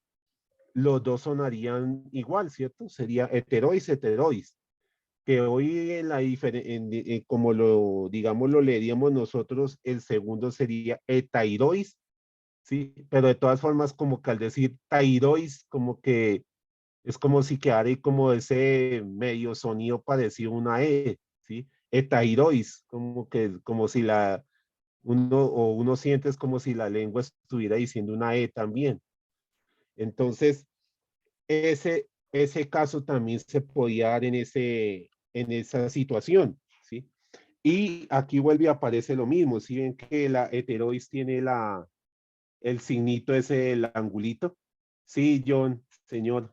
Speaker 4: los dos sonarían igual, ¿cierto? Sería heterois, heterois, que hoy en como lo, digamos, lo leeríamos nosotros, el segundo sería etairois, ¿sí? Pero de todas formas, como que al decir tairois, como que es como si quedara ahí como ese medio sonido parecido a una E, ¿sí? Etairois, como que, como si uno siente es como si la lengua estuviera diciendo una E también. Entonces, ese caso también se podía dar en esa situación, ¿sí? Y aquí vuelve a aparecer lo mismo, si ven que la heterois tiene el signito ese, el angulito. Sí, John, señor.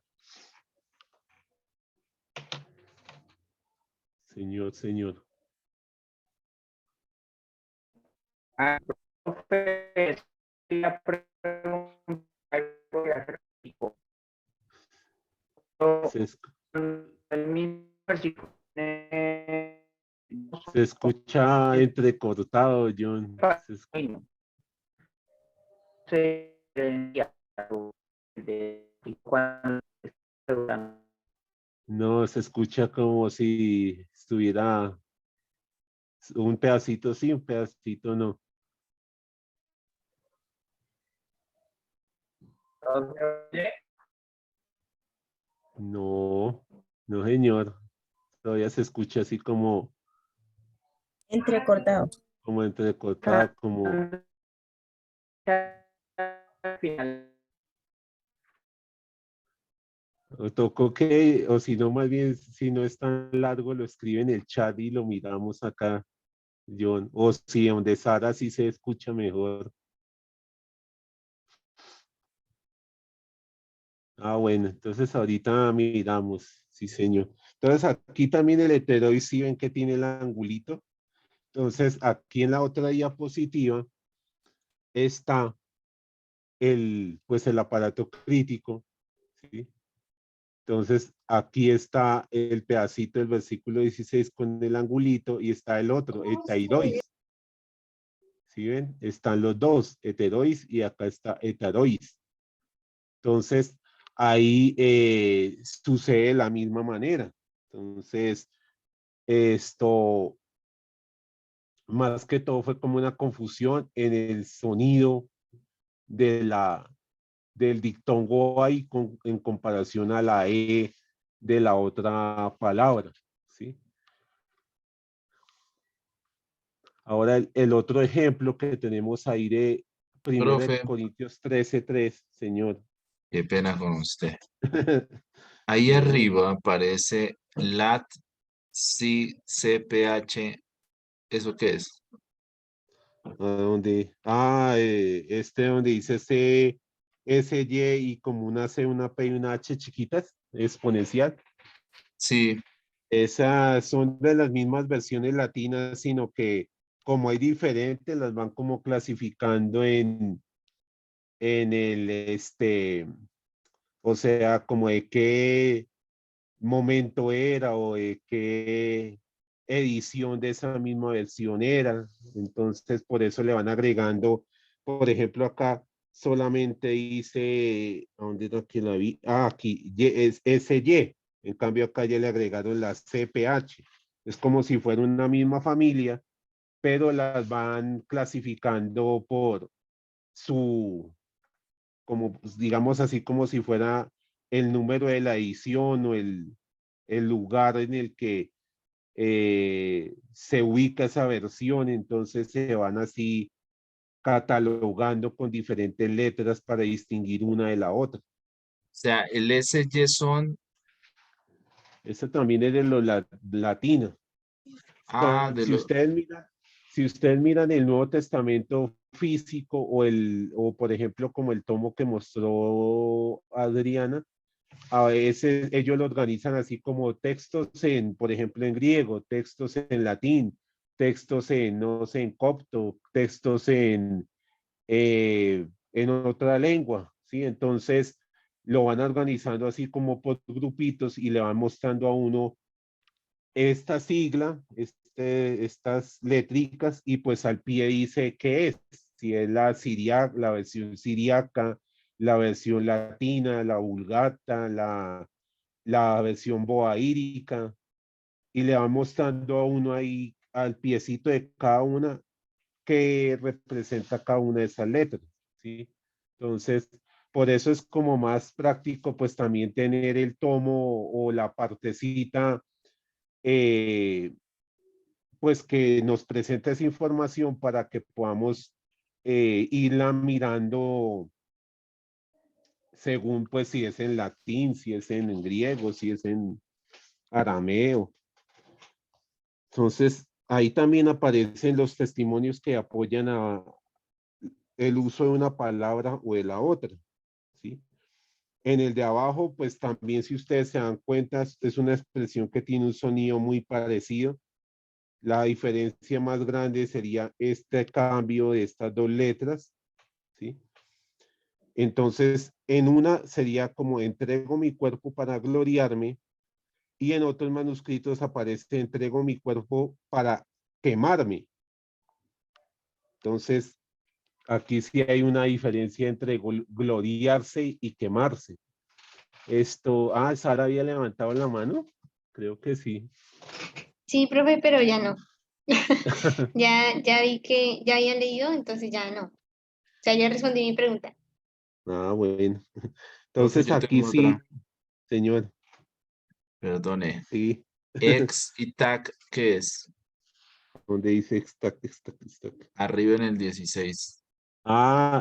Speaker 4: Señor.
Speaker 5: Ah, profe, la pregunta que voy a hacer, tipo,
Speaker 4: Se,
Speaker 5: el mismo versículo,
Speaker 4: se escucha entrecortado, John.
Speaker 5: bueno, se de cuando
Speaker 4: No, se escucha como si estuviera un pedacito sí, un pedacito no. No, no, señor. Todavía se escucha así
Speaker 3: Entrecortado.
Speaker 4: como entrecortado, como
Speaker 5: final.
Speaker 4: o tocó que, o si no, más bien, si no es tan largo, lo escribe en el chat y lo miramos acá, John. O si donde Sara sí se escucha mejor. Ah, bueno, entonces ahorita miramos, sí, señor. Entonces aquí también el heteroide sí ven que tiene el angulito. Entonces aquí en la otra diapositiva está pues el aparato crítico, ¿sí? Entonces, aquí está el pedacito del versículo 16 con el angulito y está el otro, hetairois. ¿Sí ven? Están los dos, heterois y acá está hetarois. Entonces, ahí sucede de la misma manera. Entonces, esto, más que todo fue como una confusión en el sonido de del diptongo ahí en comparación a la E de la otra palabra, ¿sí? Ahora el otro ejemplo que tenemos ahí de 1
Speaker 1: profe,
Speaker 4: Corintios 13:3, señor.
Speaker 1: qué pena con usted. Ahí
Speaker 4: No,
Speaker 1: arriba aparece LAT, C, CPH. ¿Eso qué es?
Speaker 4: donde dice C, S, Y y como una C, una P y una H chiquitas, exponencial.
Speaker 1: Sí,
Speaker 4: Esas son de las mismas versiones latinas, sino que como hay diferentes, las van como clasificando en o sea, como de qué momento era o de qué edición de esa misma versión era. Entonces, por eso le van agregando, por ejemplo, acá solamente dice, ¿dónde era que la vi? Ah, aquí, es SY. En cambio, acá ya le agregaron la CPH. Es como si fuera una misma familia, pero las van clasificando por su, como pues, digamos así, como si fuera el número de la edición o el lugar en el que se ubica esa versión, entonces se van así catalogando con diferentes letras para distinguir una de la otra.
Speaker 1: O sea, el SY son,
Speaker 4: Esta también es de lo latino.
Speaker 1: de
Speaker 4: Si
Speaker 1: los,
Speaker 4: ustedes miran el Nuevo Testamento físico o por ejemplo como el tomo que mostró Adriana, a veces ellos lo organizan así como textos por ejemplo, en griego, textos en latín, textos no sé, en copto, textos en otra lengua, ¿sí? Entonces lo van organizando así como por grupitos y le van mostrando a uno esta sigla, estas letricas, y pues al pie dice qué es, si es la versión siriaca, la versión latina, la vulgata, la versión boaírica, y le va mostrando a uno ahí al piecito de cada una que representa cada una de esas letras, ¿sí? Entonces, por eso es como más práctico, pues también tener el tomo o la partecita, eh, pues que nos presenta esa información para que podamos irla mirando según, pues, si es en latín, si es en griego, si es en arameo. Entonces, ahí también aparecen los testimonios que apoyan el uso de una palabra o de la otra, ¿sí? En el de abajo, pues también si ustedes se dan cuenta, es una expresión que tiene un sonido muy parecido. La diferencia más grande sería este cambio de estas dos letras, ¿sí? Entonces, en una sería como entrego mi cuerpo para gloriarme y en otros manuscritos aparece entrego mi cuerpo para quemarme. Entonces, aquí sí hay una diferencia entre gloriarse y quemarse. Sara había levantado la mano. Creo que sí.
Speaker 2: Sí, profe, pero ya no. Ya vi que ya había leído, entonces ya no. O sea, ya respondí mi pregunta.
Speaker 4: Bueno.
Speaker 1: profe,
Speaker 4: Entonces
Speaker 1: yo
Speaker 4: aquí
Speaker 1: tengo otra,
Speaker 4: sí, señor,
Speaker 1: perdone.
Speaker 4: sí.
Speaker 1: Ex y TAC, ¿qué es?
Speaker 4: Donde dice stack.
Speaker 1: Arriba en el 16.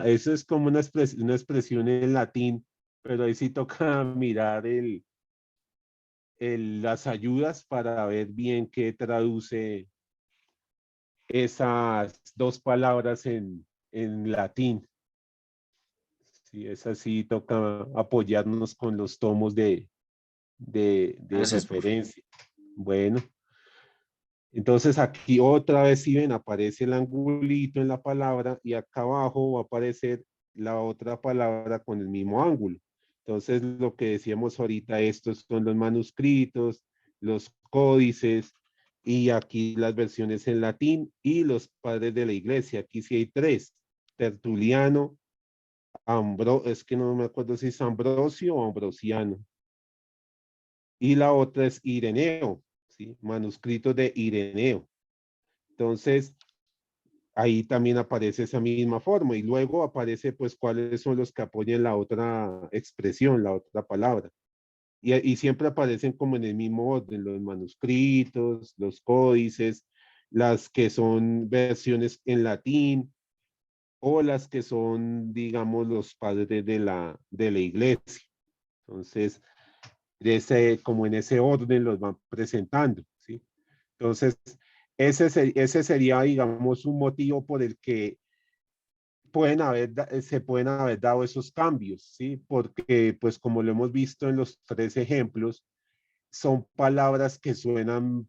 Speaker 4: Eso es como una expresión en latín, pero ahí sí toca mirar las ayudas para ver bien qué traduce esas dos palabras en latín. Sí, es así, toca apoyarnos con los tomos de
Speaker 1: Gracias, profe.
Speaker 4: referencia. Bueno, entonces aquí otra vez, si ven, aparece el angulito en la palabra y acá abajo va a aparecer la otra palabra con el mismo ángulo. Entonces, lo que decíamos ahorita, estos son los manuscritos, los códices, y aquí las versiones en latín y los padres de la iglesia. Aquí sí hay tres: Tertuliano, es que no me acuerdo si es Ambrosio o Ambrosiano. Y la otra es Ireneo, ¿sí? Manuscrito de Ireneo. Entonces, ahí también aparece esa misma forma y luego aparece pues cuáles son los que apoyan la otra expresión, la otra palabra. Y siempre aparecen como en el mismo orden, los manuscritos, los códices, las que son versiones en latín o las que son, digamos, los padres de la iglesia. Entonces, como en ese orden los van presentando, ¿sí? Entonces, ese sería, digamos, un motivo por el que se pueden haber dado esos cambios, ¿sí? Porque, pues, como lo hemos visto en los tres ejemplos, son palabras que suenan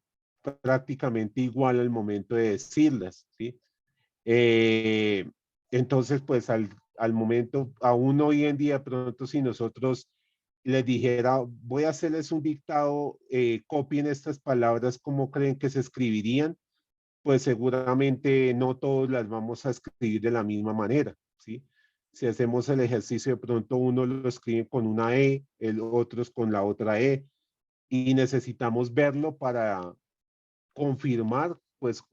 Speaker 4: prácticamente igual al momento de decirlas, ¿sí? Eh, entonces, pues, al momento, aún hoy en día, pronto, si nosotros les dijera, voy a hacerles un dictado, copien estas palabras, ¿cómo creen que se escribirían? Pues seguramente no todos las vamos a escribir de la misma manera, ¿sí? Si hacemos el ejercicio, de pronto uno lo escribe con una E, el otros con la otra E, y necesitamos verlo para confirmar pues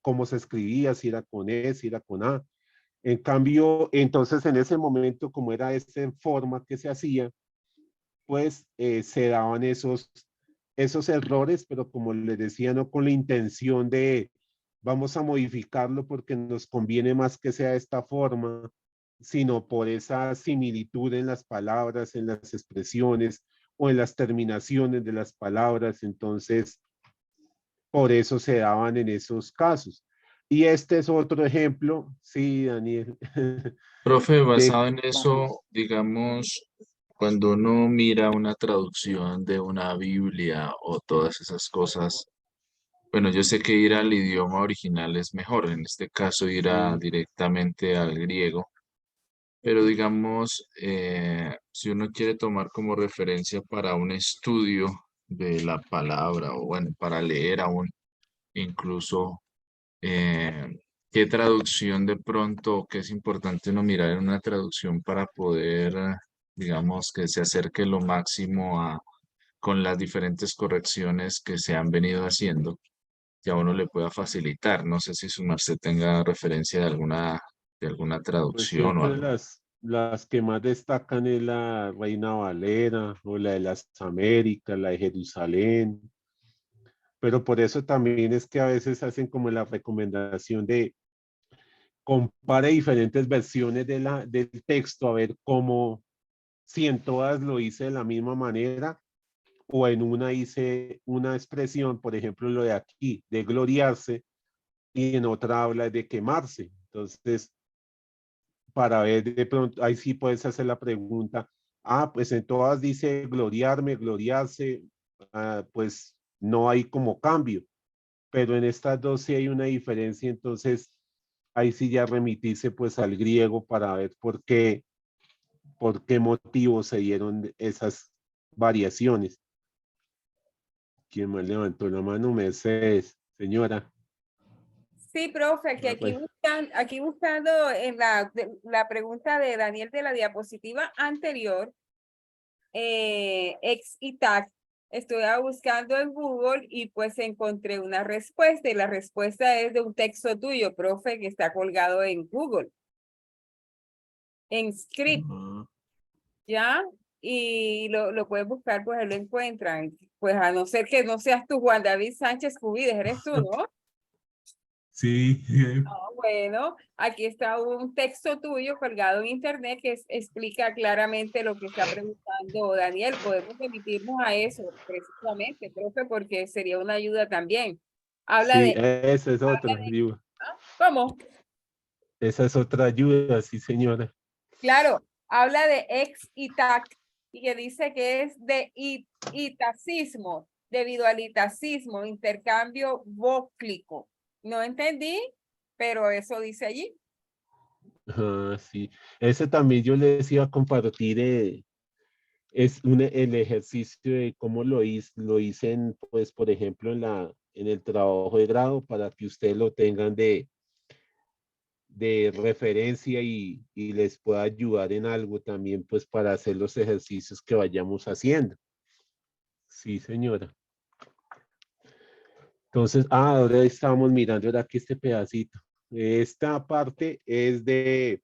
Speaker 4: cómo se escribía, si era con E, si era con A. En cambio, entonces en ese momento, como era esa forma que se hacía, pues se daban esos errores, pero como les decía, no con la intención de vamos a modificarlo porque nos conviene más que sea de esta forma, sino por esa similitud en las palabras, en las expresiones o en las terminaciones de las palabras. Entonces, por eso se daban en esos casos. Y este es otro ejemplo, sí, Daniel,
Speaker 1: Profe,
Speaker 4: de
Speaker 1: basado en eso, digamos, cuando uno mira una traducción de una Biblia o todas esas cosas, bueno, yo sé que ir al idioma original es mejor, en este caso ir
Speaker 4: sí,
Speaker 1: directamente al griego, pero digamos, si uno quiere tomar como referencia para un estudio de la palabra o bueno, para leer aún, incluso, eh, ¿qué traducción de pronto, qué es importante uno mirar en una traducción para poder, digamos, que se acerque lo máximo a, con las diferentes correcciones que se han venido haciendo? Ya uno le pueda facilitar. No sé si su merced tenga referencia de alguna
Speaker 4: pues
Speaker 1: traducción o
Speaker 4: siempre
Speaker 1: algo.
Speaker 4: las que más destacan es la Reina Valera o la de las Américas, la de Jerusalén, pero por eso también es que a veces hacen como la recomendación de compare diferentes versiones del texto a ver cómo, si en todas lo hice de la misma manera o en una hice una expresión, por ejemplo, lo de aquí, de gloriarse, y en otra habla de quemarse. Entonces, para ver de pronto, ahí sí puedes hacer la pregunta, pues en todas dice gloriarme, gloriarse, pues no hay como cambio, pero en estas dos sí hay una diferencia, entonces ahí sí ya remitirse pues al griego para ver por qué motivo se dieron esas variaciones. ¿Quién más levantó la mano? Mercedes, señora.
Speaker 6: Sí, profe, que aquí,
Speaker 4: Pues,
Speaker 6: aquí buscando en la pregunta de Daniel de la diapositiva anterior, ex y tag, estoy buscando en Google y pues encontré una respuesta y la respuesta es de un texto tuyo, profe, que está colgado en Google, en script, ¿ya? Y lo puedes buscar, pues ahí lo encuentran. Pues a no ser que no seas tú, Juan David Sánchez Cubides, eres tú, ¿no?
Speaker 7: Sí,
Speaker 6: Bueno, aquí está un texto tuyo colgado en internet que explica claramente lo que está preguntando Daniel. Podemos remitirnos a eso precisamente, profe, porque sería una ayuda también. Habla
Speaker 4: sí,
Speaker 6: de,
Speaker 4: esa es
Speaker 6: habla
Speaker 4: otra,
Speaker 6: de,
Speaker 4: digo,
Speaker 6: ¿cómo?
Speaker 4: esa es otra ayuda, sí, señora.
Speaker 6: Claro, habla de ex itac y que dice que es de itacismo, debido al itacismo, intercambio voclico. No entendí, pero eso dice allí.
Speaker 4: Sí, ese también yo les iba a compartir, el ejercicio de cómo lo hice pues, por ejemplo, en el trabajo de grado para que ustedes lo tengan de referencia y les pueda ayudar en algo también, pues, para hacer los ejercicios que vayamos haciendo. Sí, señora. Entonces, ahora estábamos mirando ahora aquí este pedacito. Esta parte es de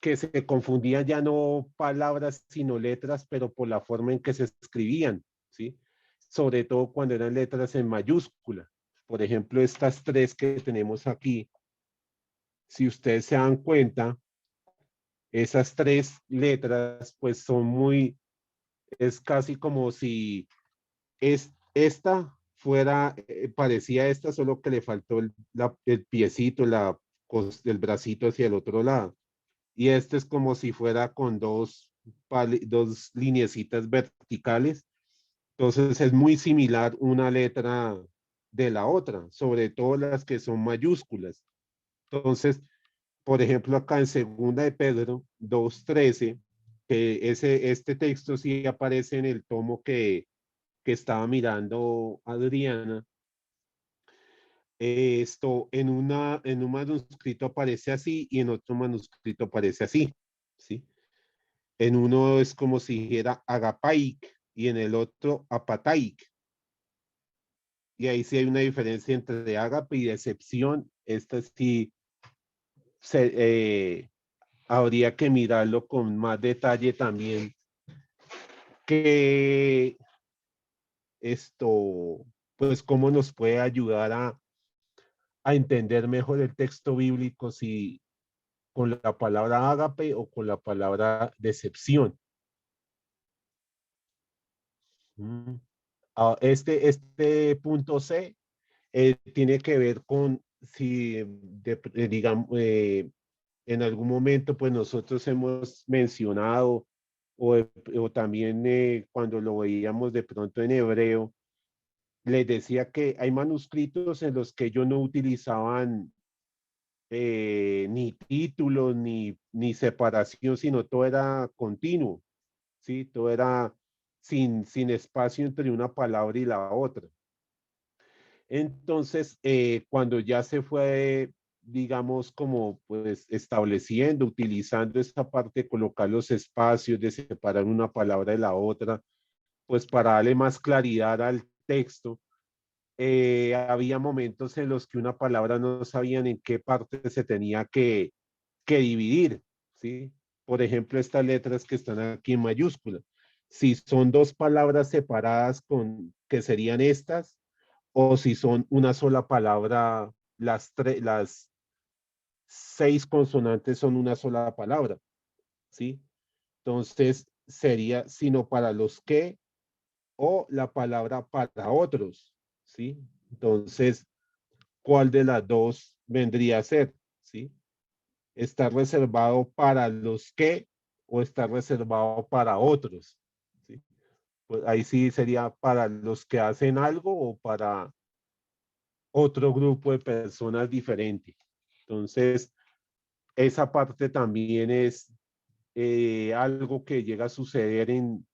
Speaker 4: que se confundían ya no palabras sino letras, pero por la forma en que se escribían, ¿sí? Sobre todo cuando eran letras en mayúscula. Por ejemplo, estas tres que tenemos aquí, si ustedes se dan cuenta, esas tres letras pues son es casi como si esta fuera, parecía esta, solo que le faltó el piecito, el bracito hacia el otro lado. Y este es como si fuera con dos lineecitas verticales. Entonces es muy similar una letra de la otra, sobre todo las que son mayúsculas. Entonces, por ejemplo, acá en Segunda de Pedro 2:13, que este texto sí aparece en el tomo que estaba mirando Adriana. Esto en un manuscrito aparece así y en otro manuscrito aparece así, ¿sí? En uno es como si dijera agapaik y en el otro apataik. y ahí sí hay una diferencia entre ágape y decepción. Esta sí habría que mirarlo con más detalle también, que esto, pues cómo nos puede ayudar a entender mejor el texto bíblico, si con la palabra ágape o con la palabra decepción. Este punto C tiene que ver con si, digamos, en algún momento, pues nosotros hemos mencionado, o también cuando lo veíamos de pronto en hebreo, les decía que hay manuscritos en los que ellos no utilizaban ni títulos, ni separación, sino todo era continuo, ¿sí? Todo era sin espacio entre una palabra y la otra. Entonces, cuando ya se fue, digamos, como pues estableciendo, utilizando esta parte de colocar los espacios, de separar una palabra de la otra, pues para darle más claridad al texto, había momentos en los que una palabra no sabían en qué parte se tenía que dividir, ¿sí? Por ejemplo, estas letras que están aquí en mayúscula. Si son dos palabras separadas que serían estas, o si son una sola palabra, las 6 consonantes son una sola palabra, ¿sí? Entonces sería sino para los que, o la palabra para otros, ¿sí? Entonces, ¿cuál de las dos vendría a ser? ¿Sí? ¿Está reservado para los que o está reservado para otros? ¿Sí? Pues ahí sí sería para los que hacen algo o para otro grupo de personas diferente. Entonces, esa parte también es algo que llega a suceder en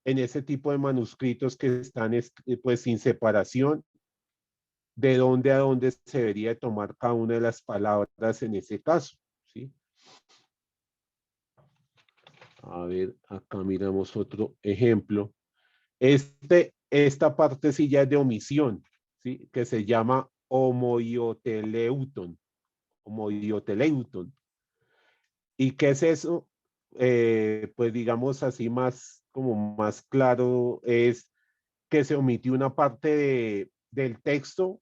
Speaker 4: ese tipo de manuscritos que están pues sin separación, de dónde a dónde se debería tomar cada una de las palabras en ese caso, ¿sí? A ver, acá miramos otro ejemplo. Esta parte sí ya es de omisión, ¿sí? Que se llama homoioteleuton. Homoioteleuton. ¿Y qué es eso? Pues digamos así más, como más claro, es que se omitió una parte del texto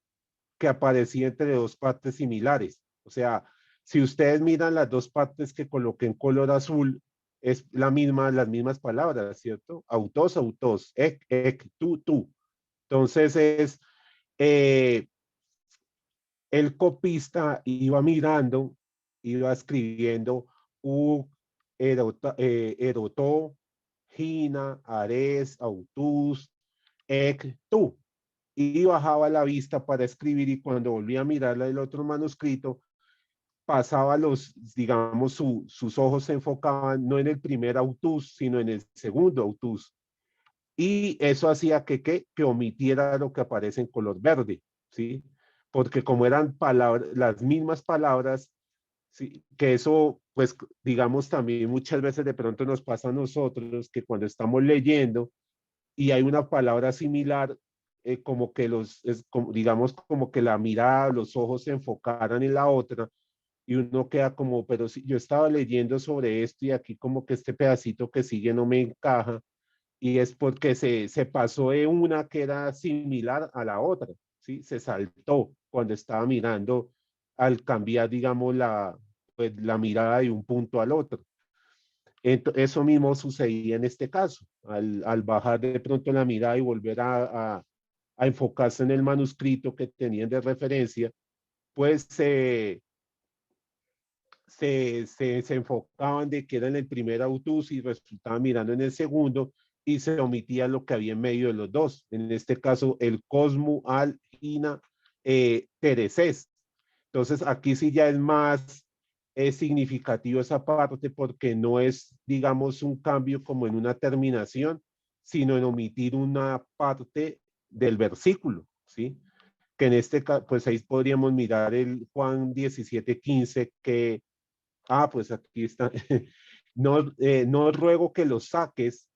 Speaker 4: que aparecía entre dos partes similares. O sea, si ustedes miran las dos partes que coloqué en color azul, es las mismas palabras, ¿cierto? Autos, autos, tú. Entonces eh, el copista iba mirando, iba escribiendo u, erotó, gina, ares, autus, tú. Y bajaba la vista para escribir, y cuando volvía a mirarla del otro manuscrito, pasaba digamos, sus ojos se enfocaban no en el primer autus, sino en el segundo autus. Y eso hacía que omitiera lo que aparece en color verde, ¿sí? Porque como eran las mismas palabras, ¿sí? Que eso, pues, digamos, también muchas veces de pronto nos pasa a nosotros, que cuando estamos leyendo y hay una palabra similar, como que digamos, como que la mirada, los ojos se enfocaran en la otra, y uno queda como, pero si yo estaba leyendo sobre esto y aquí como que este pedacito que sigue no me encaja, y es porque se pasó de una que era similar a la otra, ¿sí? Se saltó cuando estaba mirando al cambiar, digamos, pues, la mirada de un punto al otro. Eso mismo sucedía en este caso, al bajar de pronto la mirada y volver a enfocarse en el manuscrito que tenían de referencia, pues se enfocaban de que era en el primer autus y resultaban mirando en el segundo, y se omitía lo que había en medio de los dos. En este caso, el cosmo, al, gina, tereses. Entonces, aquí sí ya es más significativo esa parte, porque no es, digamos, un cambio como en una terminación, sino en omitir una parte del versículo, ¿sí? Que en este caso, pues ahí podríamos mirar el Juan 17:15, que pues aquí está. No ruego que los saques,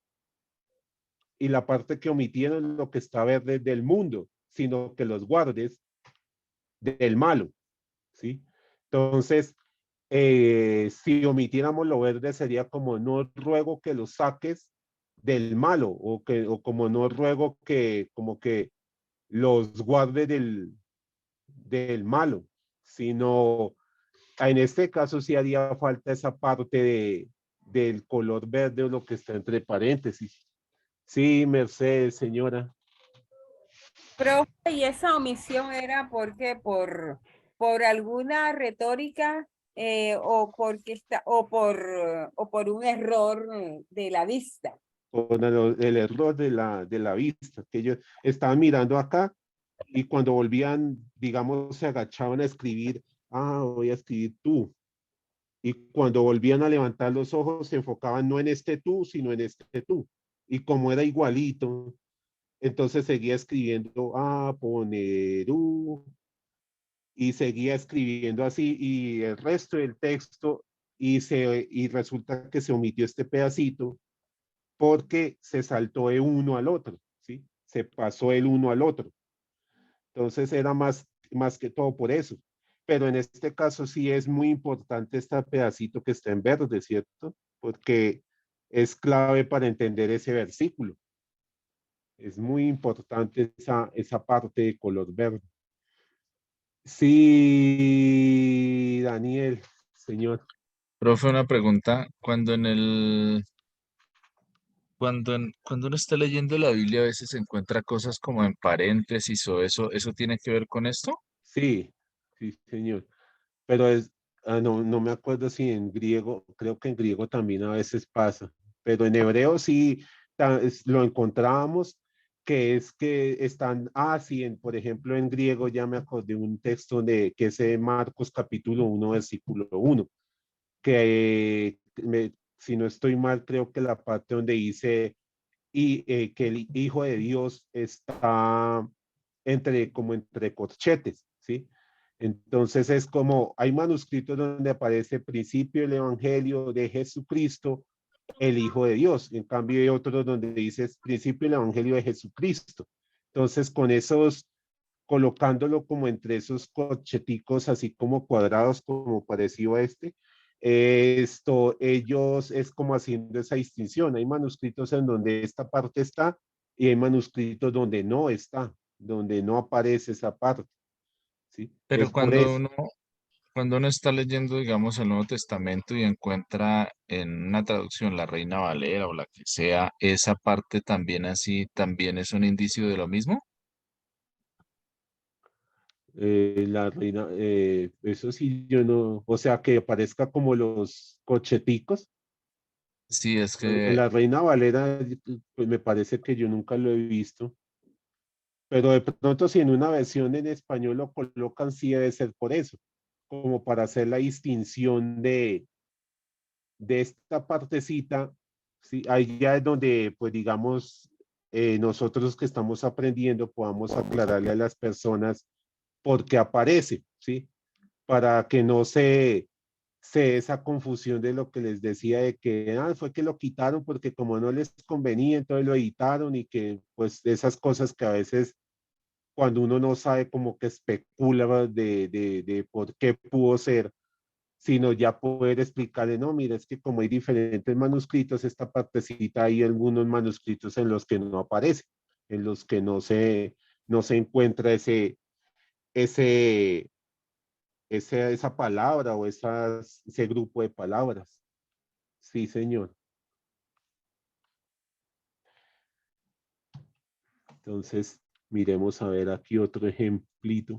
Speaker 4: y la parte que omitieron lo que está verde del mundo, sino que los guardes del malo, ¿sí? Entonces, si omitiéramos lo verde sería como no ruego que los saques del malo o como no ruego que como que los guarde del malo, sino en este caso sí haría falta esa parte del color verde o lo que está entre paréntesis. Sí, Mercedes, señora.
Speaker 6: Profe, y esa omisión era porque por alguna retórica o por un error de la vista.
Speaker 4: Con el error de la vista, que ellos estaban mirando acá y cuando volvían, digamos, se agachaban a escribir, voy a escribir tú. Y cuando volvían a levantar los ojos, se enfocaban no en este tú, sino en este tú. Y como era igualito, entonces seguía escribiendo, ponerú, y seguía escribiendo así, y el resto del texto, y resulta que se omitió este pedacito, porque se saltó de uno al otro, ¿sí? Se pasó el uno al otro. Entonces era más que todo por eso. Pero en este caso sí es muy importante este pedacito que está en verde, ¿cierto? Porque es clave para entender ese versículo. Es muy importante esa parte de color verde. Sí, Daniel, señor.
Speaker 1: Profe, una pregunta. Cuando uno está leyendo la Biblia, a veces se encuentra cosas como en paréntesis o ¿eso tiene que ver con esto?
Speaker 4: Sí, sí, señor. Pero no me acuerdo si en griego, creo que en griego también a veces pasa, pero en hebreo sí lo encontrábamos, que es que están, sí, por ejemplo en griego ya me acordé un texto que es de Marcos capítulo 1, versículo 1, que si no estoy mal, creo que la parte donde dice que el Hijo de Dios está como entre corchetes, ¿sí? Entonces es como, hay manuscritos donde aparece principio del Evangelio de Jesucristo, el Hijo de Dios. En cambio hay otros donde dice principio del Evangelio de Jesucristo. Entonces con esos, colocándolo como entre esos corcheticos así como cuadrados, como parecido a este, ellos es como haciendo esa distinción. Hay manuscritos en donde esta parte está y hay manuscritos donde no está, donde no aparece esa parte, ¿sí?
Speaker 1: Pero
Speaker 4: Es por eso.
Speaker 1: cuando uno está leyendo, digamos, el Nuevo Testamento y encuentra en una traducción la Reina Valera o la que sea, esa parte también así, también es un indicio de lo mismo.
Speaker 4: La reina, eso sí, yo no, o sea, que aparezca como los cocheticos.
Speaker 1: Sí, es
Speaker 4: En
Speaker 1: que
Speaker 4: la Reina Valera, pues me parece que yo nunca lo he visto, pero de pronto si en una versión en español lo colocan, sí debe ser por eso, como para hacer la distinción de esta partecita, ¿sí? Ahí ya es donde, pues digamos, nosotros que estamos aprendiendo podamos aclararle a las personas por qué aparece, ¿sí? Para que no se esa confusión de lo que les decía de que fue que lo quitaron porque como no les convenía, entonces lo editaron y que pues esas cosas que a veces cuando uno no sabe como que especula de por qué pudo ser, sino ya poder explicarle, no, mira, es que como hay diferentes manuscritos, esta partecita hay algunos manuscritos en los que no aparece, en los que no se encuentra ese, esa palabra o ese grupo de palabras. Sí, señor. Entonces, miremos a ver aquí otro ejemplito.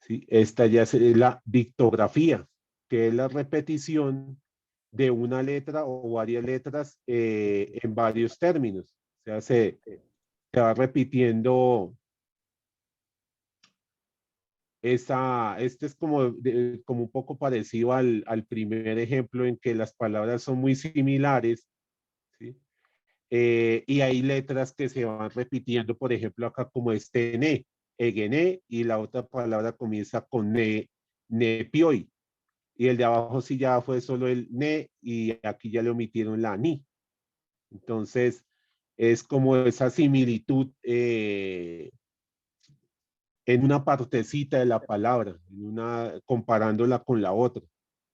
Speaker 4: ¿Sí? Esta ya es la dictografía, que es la repetición de una letra o varias letras en varios términos. O sea, se va repitiendo este es como, como un poco parecido al primer ejemplo en que las palabras son muy similares, ¿sí? Y hay letras que se van repitiendo, por ejemplo, acá como este ne, egene, y la otra palabra comienza con nepioi, y el de abajo sí ya fue solo el ne, y aquí ya le omitieron la ni. Entonces, es como esa similitud en una partecita de la palabra, comparándola con la otra,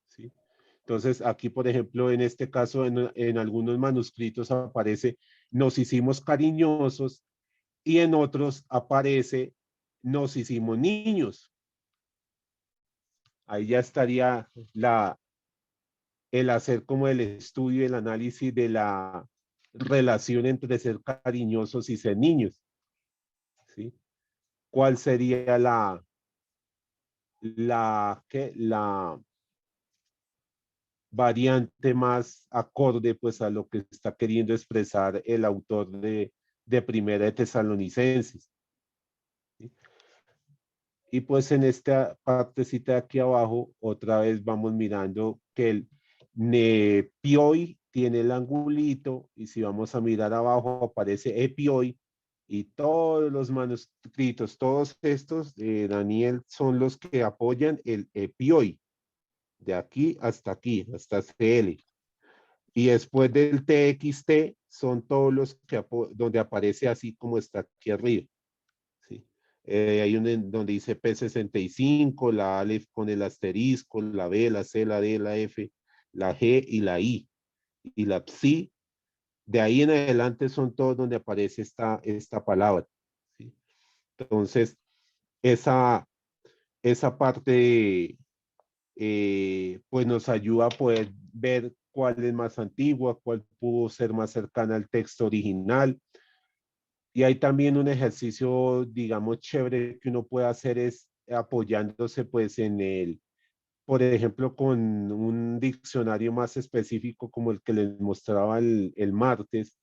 Speaker 4: ¿sí? Entonces, aquí, por ejemplo, en este caso, en algunos manuscritos aparece, nos hicimos cariñosos, y en otros aparece, nos hicimos niños. Ahí ya estaría el hacer como el estudio, el análisis de la relación entre ser cariñosos y ser niños, ¿sí? ¿Cuál sería la variante más acorde pues a lo que está queriendo expresar el autor de Primera de Tesalonicenses? ¿Sí? Y pues en esta partecita de aquí abajo, otra vez vamos mirando que el nepioi tiene el angulito, y si vamos a mirar abajo aparece epioi, y todos los manuscritos, todos estos, Daniel, son los que apoyan el epioi, de aquí, hasta CL. Y después del TXT son todos los que donde aparece así como está aquí arriba. ¿Sí? Hay uno donde dice P65, la Aleph con el asterisco, la B, la C, la D, la F, la G y la I. Y la Psi, de ahí en adelante son todos donde aparece esta palabra. ¿Sí? Entonces, esa parte pues nos ayuda a poder ver cuál es más antigua, cuál pudo ser más cercana al texto original. Y hay también un ejercicio, digamos, chévere que uno puede hacer, es apoyándose pues por ejemplo, con un diccionario más específico como el que les mostraba el martes,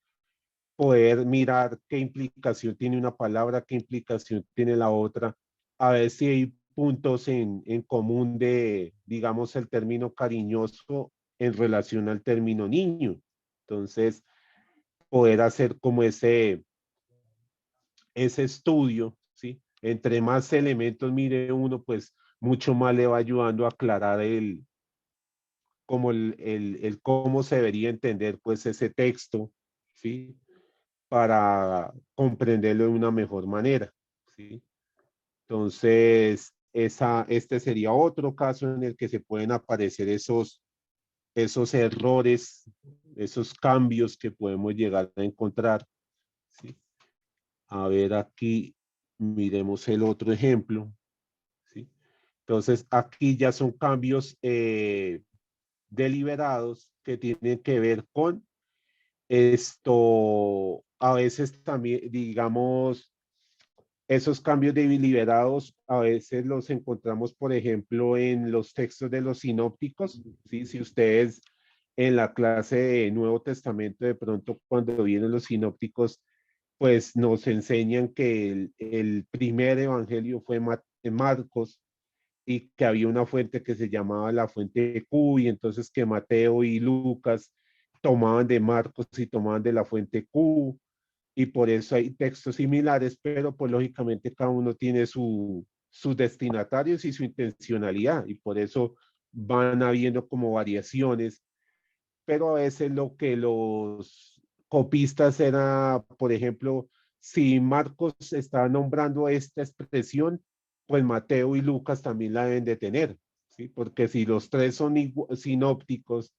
Speaker 4: poder mirar qué implicación tiene una palabra, qué implicación tiene la otra, a ver si hay puntos en común de, digamos, el término cariñoso en relación al término niño. Entonces, poder hacer como ese estudio, ¿sí? Entre más elementos mire uno, pues mucho más le va ayudando a aclarar como el cómo se debería entender pues ese texto, ¿sí? Para comprenderlo de una mejor manera, ¿sí? Entonces, este sería otro caso en el que se pueden aparecer esos errores, esos cambios que podemos llegar a encontrar, ¿sí? A ver, aquí miremos el otro ejemplo, ¿sí? Entonces, aquí ya son cambios deliberados que tienen que ver con esto, a veces también, digamos, esos cambios deliberados a veces los encontramos, por ejemplo, en los textos de los sinópticos, ¿sí? Si ustedes en la clase de Nuevo Testamento, de pronto cuando vienen los sinópticos, pues nos enseñan que el primer evangelio fue Marcos, y que había una fuente que se llamaba la fuente Q, y entonces que Mateo y Lucas tomaban de Marcos y tomaban de la fuente Q, y por eso hay textos similares, pero pues lógicamente cada uno tiene sus destinatarios y su intencionalidad, y por eso van habiendo como variaciones, pero a veces lo que los copistas era, por ejemplo, si Marcos está nombrando esta expresión, pues Mateo y Lucas también la deben de tener, ¿sí? Porque si los tres son sinópticos,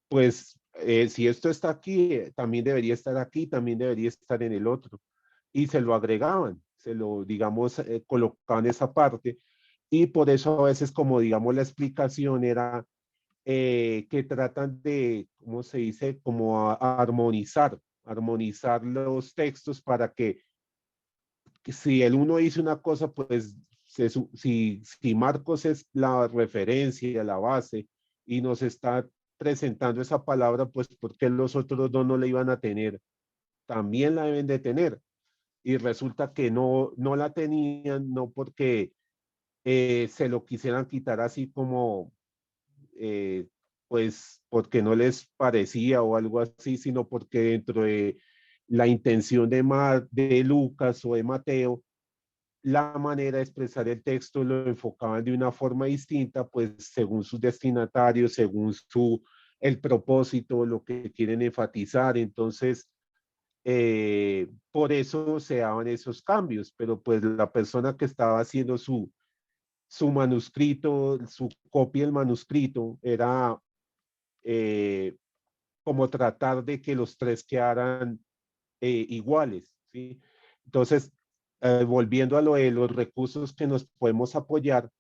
Speaker 4: pues si esto está aquí, también debería estar aquí, también debería estar en el otro. Y se lo agregaban, digamos, colocaban esa parte. Y por eso a veces, como digamos, la explicación era que tratan de, ¿cómo se dice? Como armonizar los textos para que si el uno dice una cosa, pues si Marcos es la referencia, la base, y nos está presentando esa palabra, pues porque los otros dos no la iban a tener, también la deben de tener. Y resulta que no la tenían, no porque se lo quisieran quitar así como, eh, pues porque no les parecía o algo así, sino porque dentro de la intención de Lucas o de Mateo, la manera de expresar el texto lo enfocaban de una forma distinta, pues según sus destinatarios, según el propósito, lo que quieren enfatizar. Entonces, por eso se daban esos cambios, pero pues la persona que estaba haciendo su manuscrito, su copia del manuscrito, era como tratar de que los tres quedaran iguales, ¿sí? Entonces, volviendo a lo de los recursos que nos podemos apoyar,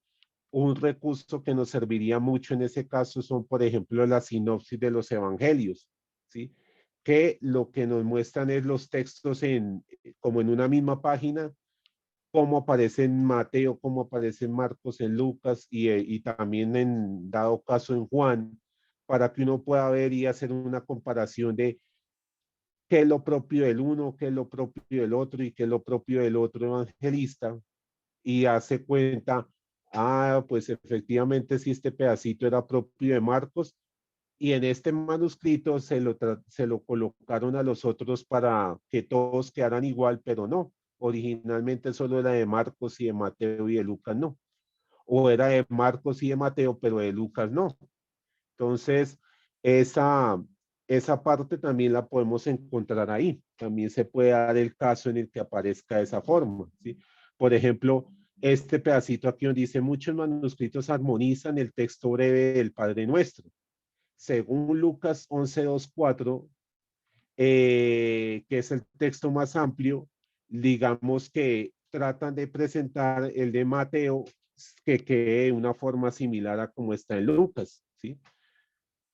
Speaker 4: un recurso que nos serviría mucho en ese caso son, por ejemplo, la sinopsis de los evangelios, ¿sí? Que lo que nos muestran es los textos como en una misma página, cómo aparece en Mateo, cómo aparece en Marcos, en Lucas y también en dado caso en Juan, para que uno pueda ver y hacer una comparación de qué es lo propio del uno, qué es lo propio del otro y qué es lo propio del otro evangelista, y hace cuenta, pues efectivamente si este pedacito era propio de Marcos, y en este manuscrito se lo colocaron a los otros para que todos quedaran igual, pero no. Originalmente solo era de Marcos y de Mateo y de Lucas no. O era de Marcos y de Mateo, pero de Lucas no. Entonces, esa, esa parte también la podemos encontrar ahí. También se puede dar el caso en el que aparezca de esa forma, ¿sí? Por ejemplo, este pedacito aquí donde dice, muchos manuscritos armonizan el texto breve del Padre Nuestro. Según Lucas 11:2-4, que es el texto más amplio, digamos que tratan de presentar el de Mateo que quede de una forma similar a como está en Lucas, ¿sí?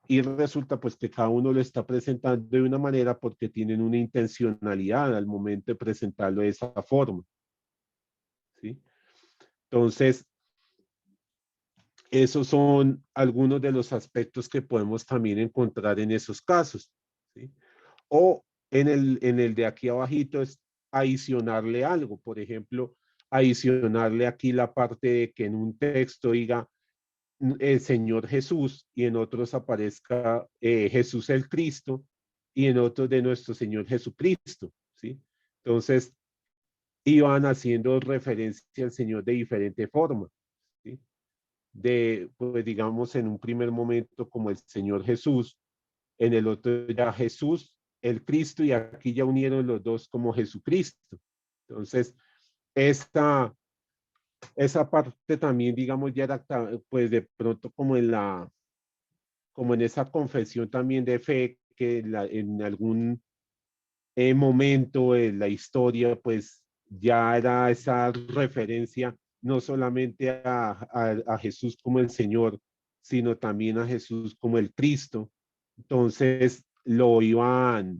Speaker 4: Y resulta pues que cada uno lo está presentando de una manera porque tienen una intencionalidad al momento de presentarlo de esa forma, ¿sí? Entonces, esos son algunos de los aspectos que podemos también encontrar en esos casos, ¿sí? O en el de aquí abajito es adicionarle algo, por ejemplo, adicionarle aquí la parte de que en un texto diga el Señor Jesús y en otros aparezca Jesús el Cristo y en otros de nuestro Señor Jesucristo, ¿sí? Entonces, iban haciendo referencia al Señor de diferente forma, ¿sí? Pues digamos, en un primer momento como el Señor Jesús, en el otro ya Jesús, el Cristo, y aquí ya unieron los dos como Jesucristo. Entonces, esa parte también, digamos, ya era pues de pronto como en esa confesión también de fe que en algún momento de la historia, pues ya era esa referencia no solamente a Jesús como el Señor, sino también a Jesús como el Cristo. Entonces lo iban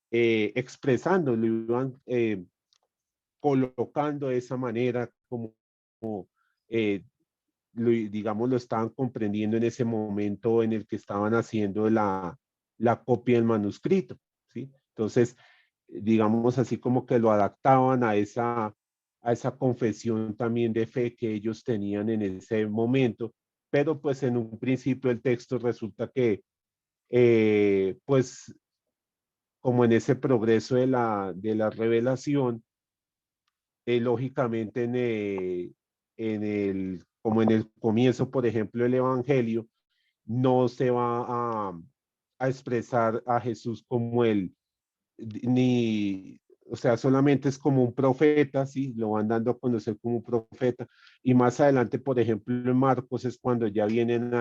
Speaker 4: expresando, lo iban colocando de esa manera como eh, digamos, lo estaban comprendiendo en ese momento en el que estaban haciendo la copia del manuscrito, ¿sí? Entonces, digamos así como que lo adaptaban a esa confesión también de fe que ellos tenían en ese momento, pero pues en un principio el texto resulta que, pues, como en ese progreso de la revelación, lógicamente como en el comienzo, por ejemplo, el Evangelio, no se va a expresar a Jesús como o sea, solamente es como un profeta, ¿sí? Lo van dando a conocer como un profeta. Y más adelante, por ejemplo, en Marcos es cuando ya vienen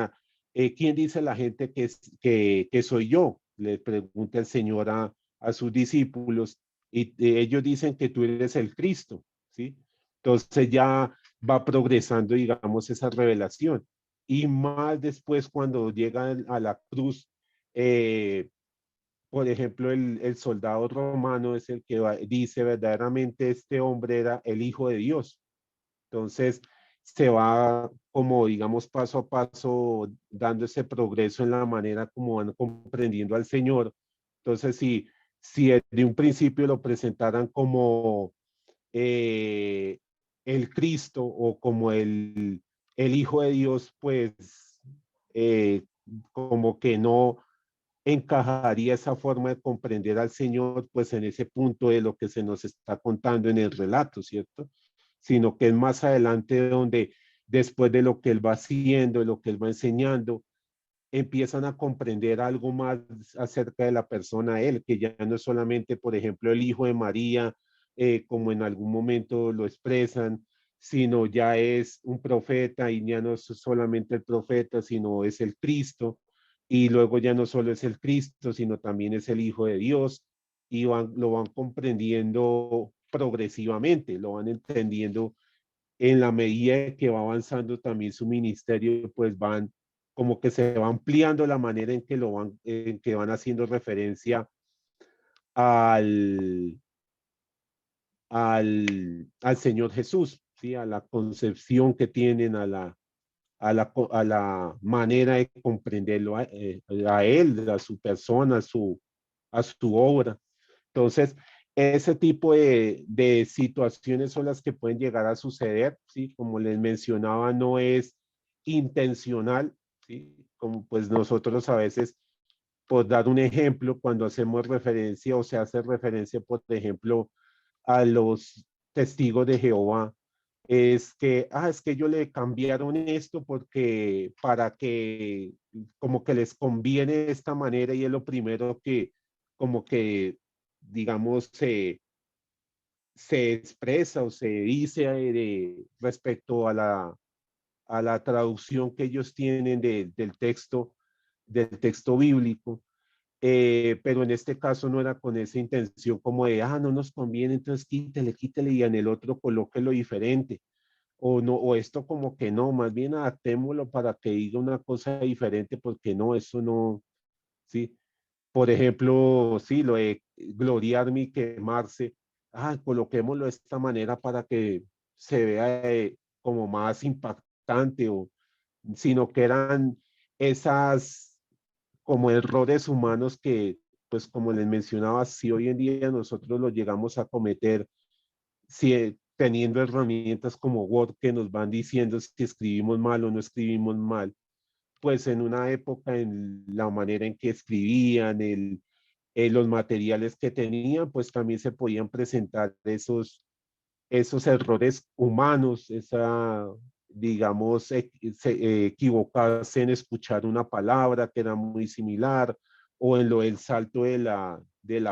Speaker 4: ¿quién dice la gente que soy yo? Le pregunta el Señor a sus discípulos y ellos dicen que tú eres el Cristo, ¿sí? Entonces ya va progresando, digamos, esa revelación. Y más después cuando llegan a la cruz, por ejemplo, el soldado romano es el que dice verdaderamente este hombre era el Hijo de Dios. Entonces, se va como, digamos, paso a paso dando ese progreso en la manera como van comprendiendo al Señor. Entonces, si de un principio lo presentaran como eh, el Cristo o como el Hijo de Dios, pues eh, como que no encajaría esa forma de comprender al Señor, pues en ese punto de lo que se nos está contando en el relato, ¿cierto? Sino que es más adelante donde después de lo que Él va haciendo, de lo que Él va enseñando, empiezan a comprender algo más acerca de la persona, él, que ya no es solamente, por ejemplo, el hijo de María, como en algún momento lo expresan, sino ya es un profeta y ya no es solamente el profeta, sino es el Cristo, y luego ya no solo es el Cristo, sino también es el Hijo de Dios, y lo van comprendiendo progresivamente, lo van entendiendo en la medida que va avanzando también su ministerio, pues van como que se va ampliando la manera en que en que van haciendo referencia al, al Señor Jesús, ¿sí? A la concepción que tienen, a la manera de comprenderlo a él, a su persona, a su obra. Entonces, ese tipo de situaciones son las que pueden llegar a suceder, ¿sí? Como les mencionaba, no es intencional, ¿sí? Como pues nosotros a veces, por dar un ejemplo, cuando hacemos referencia o se hace referencia, por ejemplo, a los testigos de Jehová, es que ellos le cambiaron esto porque para que como que les conviene de esta manera y es lo primero que como que digamos se expresa o se dice respecto a la traducción que ellos tienen del texto bíblico. Pero en este caso no era con esa intención como de, no nos conviene, entonces quítele y en el otro colóquelo diferente. O no, o esto como que no, más bien adaptémoslo para que diga una cosa diferente, porque no, eso no, sí. Por ejemplo, sí, lo de gloriarme y quemarse, coloquémoslo de esta manera para que se vea como más impactante, o, sino que eran esas como errores humanos que, pues como les mencionaba, si hoy en día nosotros lo llegamos a cometer, si, teniendo herramientas como Word que nos van diciendo si escribimos mal o no escribimos mal, pues en una época en la manera en que escribían, los materiales que tenían, pues también se podían presentar esos errores humanos, digamos, equivocarse en escuchar una palabra que era muy similar, o en lo del salto de la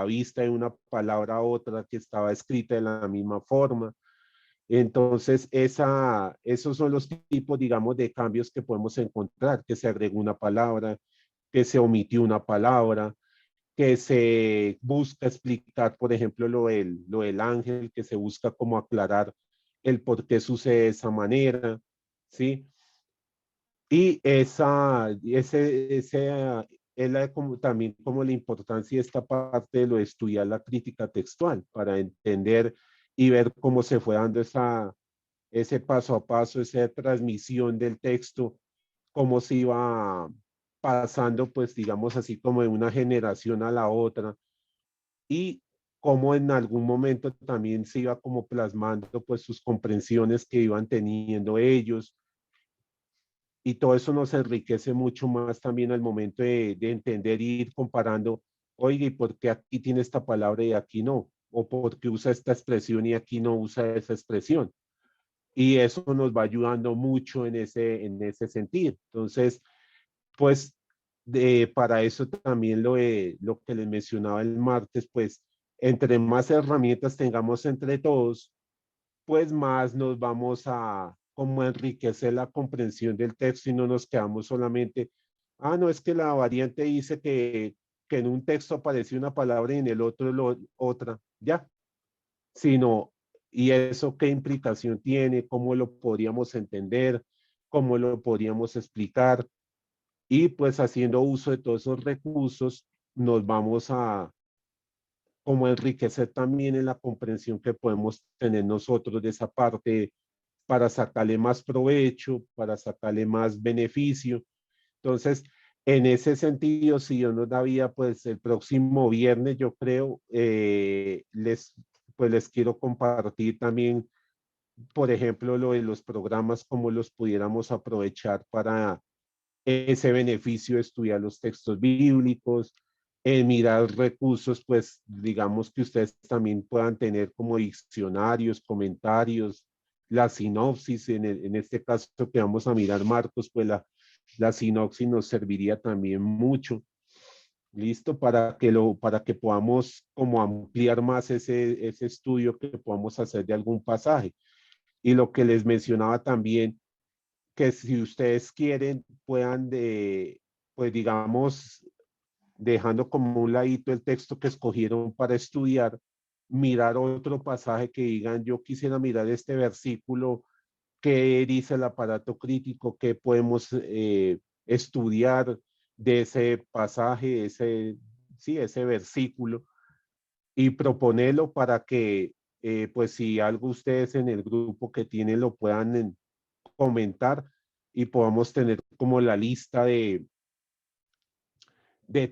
Speaker 4: vista de una palabra a otra que estaba escrita de la misma forma. Entonces, esos son los tipos, digamos, de cambios que podemos encontrar, que se agregó una palabra, que se omitió una palabra, que se busca explicar, por ejemplo, lo del ángel, que se busca como aclarar el por qué sucede de esa manera, ¿sí? Y es como, también como la importancia de esta parte de lo de estudiar la crítica textual para entender y ver cómo se fue dando ese paso a paso, esa transmisión del texto, cómo se iba pasando, pues digamos así, como de una generación a la otra, y cómo en algún momento también se iba como plasmando pues sus comprensiones que iban teniendo ellos, y todo eso nos enriquece mucho más también al momento de entender y ir comparando, oye, ¿y por qué aquí tiene esta palabra y aquí no? ¿O por qué usa esta expresión y aquí no usa esa expresión? Y eso nos va ayudando mucho en ese sentido. Entonces, pues para eso también lo que les mencionaba el martes, pues entre más herramientas tengamos entre todos, pues más nos vamos a como enriquecer la comprensión del texto y no nos quedamos solamente, no, es que la variante dice que en un texto apareció una palabra y en el otro otra, ya, sino, ¿y eso qué implicación tiene? ¿Cómo lo podríamos entender? ¿Cómo lo podríamos explicar? Y pues haciendo uso de todos esos recursos, nos vamos a como enriquecer también en la comprensión que podemos tener nosotros de esa parte para sacarle más provecho, para sacarle más beneficio. Entonces, en ese sentido, si Dios nos da vida, pues el próximo viernes, yo creo, pues les quiero compartir también, por ejemplo, lo de los programas, cómo los pudiéramos aprovechar para ese beneficio de estudiar los textos bíblicos, mirar recursos, pues digamos que ustedes también puedan tener como diccionarios, comentarios, la sinopsis, en este caso que vamos a mirar Marcos, pues la sinopsis nos serviría también mucho. Listo, para que podamos como ampliar más ese estudio que podamos hacer de algún pasaje. Y lo que les mencionaba también, que si ustedes quieren, puedan pues digamos, dejando como un ladito el texto que escogieron para estudiar, mirar otro pasaje que digan, yo quisiera mirar este versículo, qué dice el aparato crítico, qué podemos estudiar de ese pasaje, sí, ese versículo, y proponerlo para que, pues si algo ustedes en el grupo que tienen lo puedan comentar y podamos tener como la lista de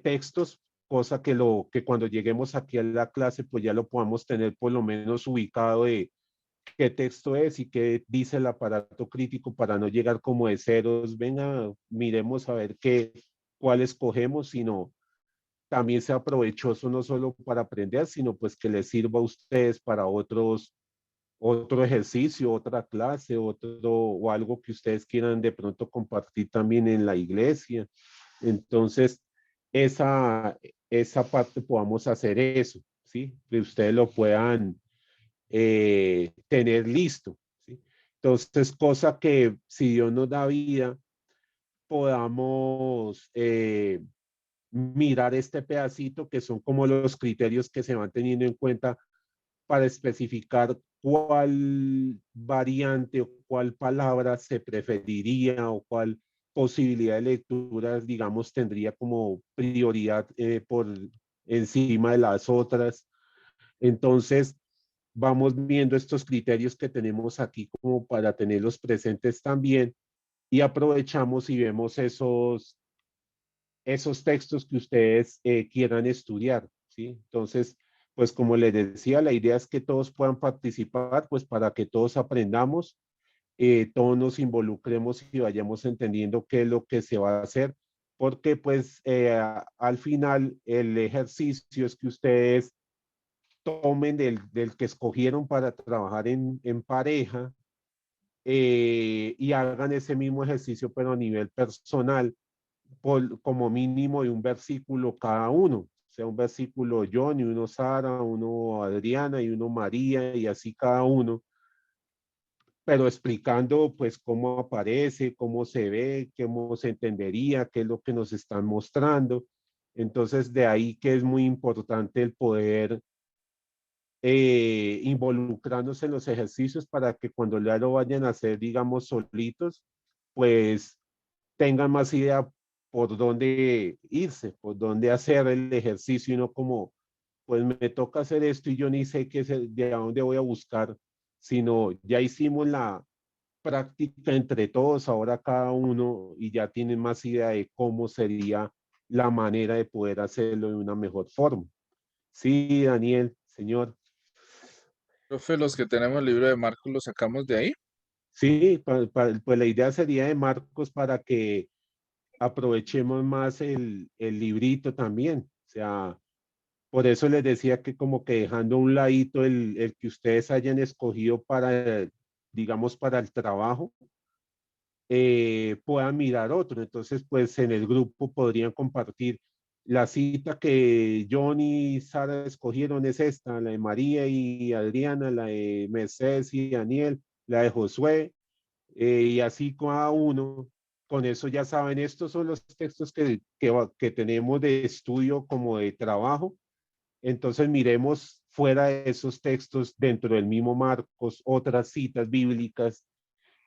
Speaker 4: textos, cosa que cuando lleguemos aquí a la clase, pues ya lo podamos tener por lo menos ubicado de qué texto es y qué dice el aparato crítico para no llegar como de ceros, venga, miremos a ver cuál escogemos, sino también sea provechoso no solo para aprender, sino pues que les sirva a ustedes para otro ejercicio, otra clase, o algo que ustedes quieran de pronto compartir también en la iglesia. Entonces, esa, esa parte podamos hacer eso, ¿sí? Que ustedes lo puedan tener listo, ¿sí? Entonces, cosa que si Dios nos da vida, podamos mirar este pedacito que son como los criterios que se van teniendo en cuenta para especificar cuál variante o cuál palabra se preferiría o cuál posibilidad de lecturas, digamos, tendría como prioridad por encima de las otras. Entonces, vamos viendo estos criterios que tenemos aquí como para tenerlos presentes también y aprovechamos y vemos esos textos que ustedes quieran estudiar, ¿sí? Entonces, pues como les decía, la idea es que todos puedan participar, pues para que todos aprendamos, todos nos involucremos y vayamos entendiendo qué es lo que se va a hacer, porque pues al final el ejercicio es que ustedes tomen del que escogieron para trabajar en pareja y hagan ese mismo ejercicio, pero a nivel personal, como mínimo de un versículo cada uno. O sea, un versículo John y uno Sara, uno Adriana y uno María y así cada uno, pero explicando pues cómo aparece, cómo se ve, cómo se entendería, qué es lo que nos están mostrando. Entonces, de ahí que es muy importante el poder involucrarnos en los ejercicios para que cuando ya lo vayan a hacer, digamos, solitos, pues tengan más idea por dónde irse, por dónde hacer el ejercicio y no como, pues me toca hacer esto y yo ni sé qué es de dónde voy a buscar, sino ya hicimos la práctica entre todos, ahora cada uno y ya tienen más idea de cómo sería la manera de poder hacerlo de una mejor forma. Sí, Daniel, señor.
Speaker 1: Profe, los que tenemos el libro de Marcos los sacamos de ahí.
Speaker 4: Sí, pues la idea sería de Marcos para que aprovechemos más el librito también. O sea, por eso les decía que como que dejando a un ladito el que ustedes hayan escogido para, digamos, para el trabajo, puedan mirar otro. Entonces, pues en el grupo podrían compartir la cita que John y Sara escogieron es esta, la de María y Adriana, la de Mercedes y Daniel, la de Josué, y así cada uno. Con eso ya saben, estos son los textos que tenemos de estudio como de trabajo. Entonces miremos fuera de esos textos, dentro del mismo Marcos, otras citas bíblicas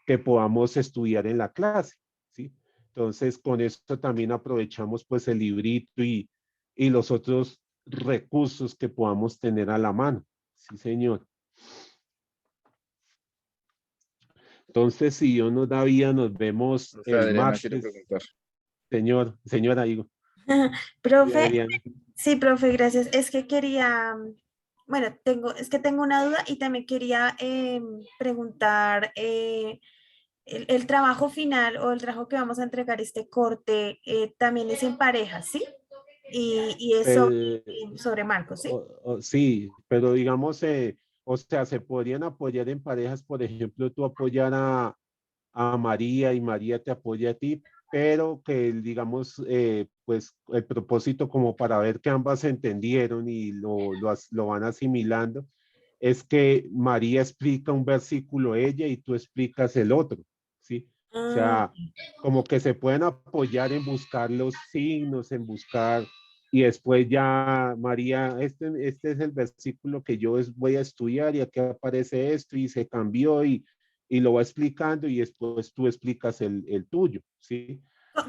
Speaker 4: que podamos estudiar en la clase, ¿sí? Entonces con esto también aprovechamos pues el librito y los otros recursos que podamos tener a la mano. Sí, señor. Entonces, si Dios nos da vida, nos vemos
Speaker 1: Profe
Speaker 4: el
Speaker 1: Adriana quiere
Speaker 4: martes.
Speaker 1: preguntar.
Speaker 4: Señora, digo. Y
Speaker 3: Profe,
Speaker 4: Adriana.
Speaker 3: sí, profe, gracias. Es que quería, bueno, es que tengo una duda y también quería preguntar el trabajo final o el trabajo que vamos a entregar este corte también es en pareja, ¿sí? Y es
Speaker 4: Eh,
Speaker 3: sobre Marcos, ¿sí?
Speaker 4: sí, pero digamos, o sea, se podrían apoyar en parejas, por ejemplo, tú apoyar a María y María te apoya a ti, pero que digamos, pues el propósito como para ver que ambas entendieron y lo van asimilando, es que María explica un versículo ella y tú explicas el otro, ¿sí? O sea, como que se pueden apoyar en buscar los signos, en buscar, y después ya, María, este es el versículo que yo voy a estudiar y aquí aparece esto y se cambió y lo va explicando y después tú explicas el tuyo, ¿sí?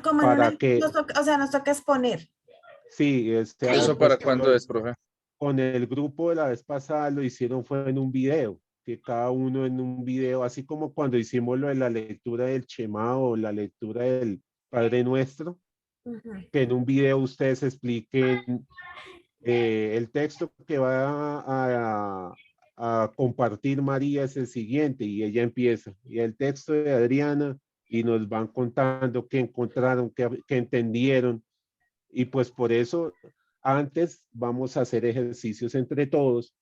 Speaker 3: Como en una,
Speaker 4: Para que,
Speaker 3: o sea, nos toca exponer.
Speaker 4: sí,
Speaker 1: ¿Eso para cuándo es, profe?
Speaker 4: con el grupo de la vez pasada lo hicieron fue en un video, que cada uno en un video, así como cuando hicimos lo de la lectura del Shema o la lectura del Padre Nuestro,
Speaker 3: Ujú.
Speaker 4: que en un video ustedes expliquen el texto que va a compartir María es el siguiente y ella empieza, y el texto de Adriana, y nos van contando qué encontraron, qué entendieron, y pues por eso antes vamos a hacer ejercicios entre todos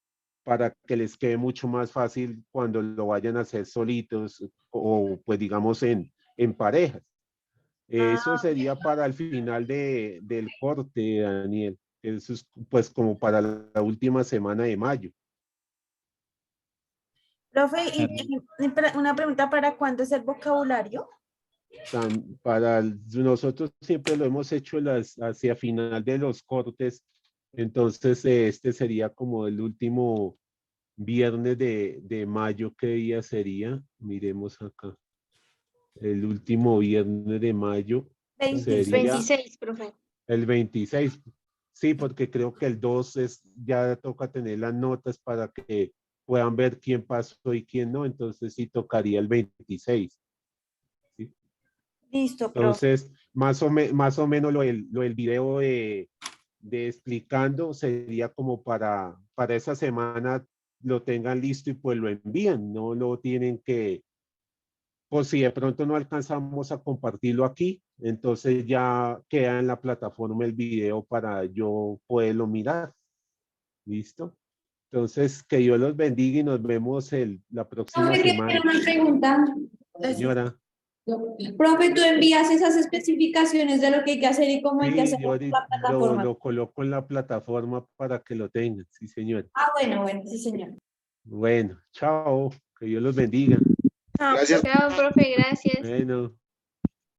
Speaker 4: para que les quede mucho más fácil cuando lo vayan a hacer solitos o pues digamos en parejas. Eso sería para el final del corte, Daniel. Eso es pues como para la última semana de mayo.
Speaker 3: Profe, una pregunta, ¿para cuándo es el vocabulario?
Speaker 4: Nosotros siempre lo hemos hecho hacia final de los cortes, entonces este sería como el último viernes de mayo. ¿Qué día sería? Miremos acá. El último viernes de mayo
Speaker 3: 26.
Speaker 4: sería
Speaker 2: 26, profe.
Speaker 4: el 26. Sí, porque creo que el 2 ya toca tener las notas para que puedan ver quién pasó y quién no, entonces sí tocaría el 26. ¿Sí?
Speaker 3: Listo, profe.
Speaker 4: Entonces, más o menos lo del video de explicando sería como para esa semana lo tengan listo y pues lo envían, no lo tienen que, por si de pronto no alcanzamos a compartirlo aquí, entonces ya queda en la plataforma el video para yo poderlo mirar. ¿Listo? Entonces, que Dios los bendiga y nos vemos la próxima
Speaker 8: Profe, que
Speaker 4: semana.
Speaker 8: tengo una pregunta.
Speaker 4: Señora.
Speaker 8: Profe, tú envías esas especificaciones de lo que hay que hacer y cómo hay que
Speaker 4: Sí,
Speaker 8: hacerlo
Speaker 4: yo
Speaker 8: por la plataforma.
Speaker 4: lo coloco en la plataforma para que lo tengan. Sí, señor.
Speaker 8: Ah, bueno, sí, señor.
Speaker 4: Bueno, chao. Que Dios los bendiga.
Speaker 3: Chao.
Speaker 1: Gracias.
Speaker 2: Chao, profe, gracias.
Speaker 4: Bueno.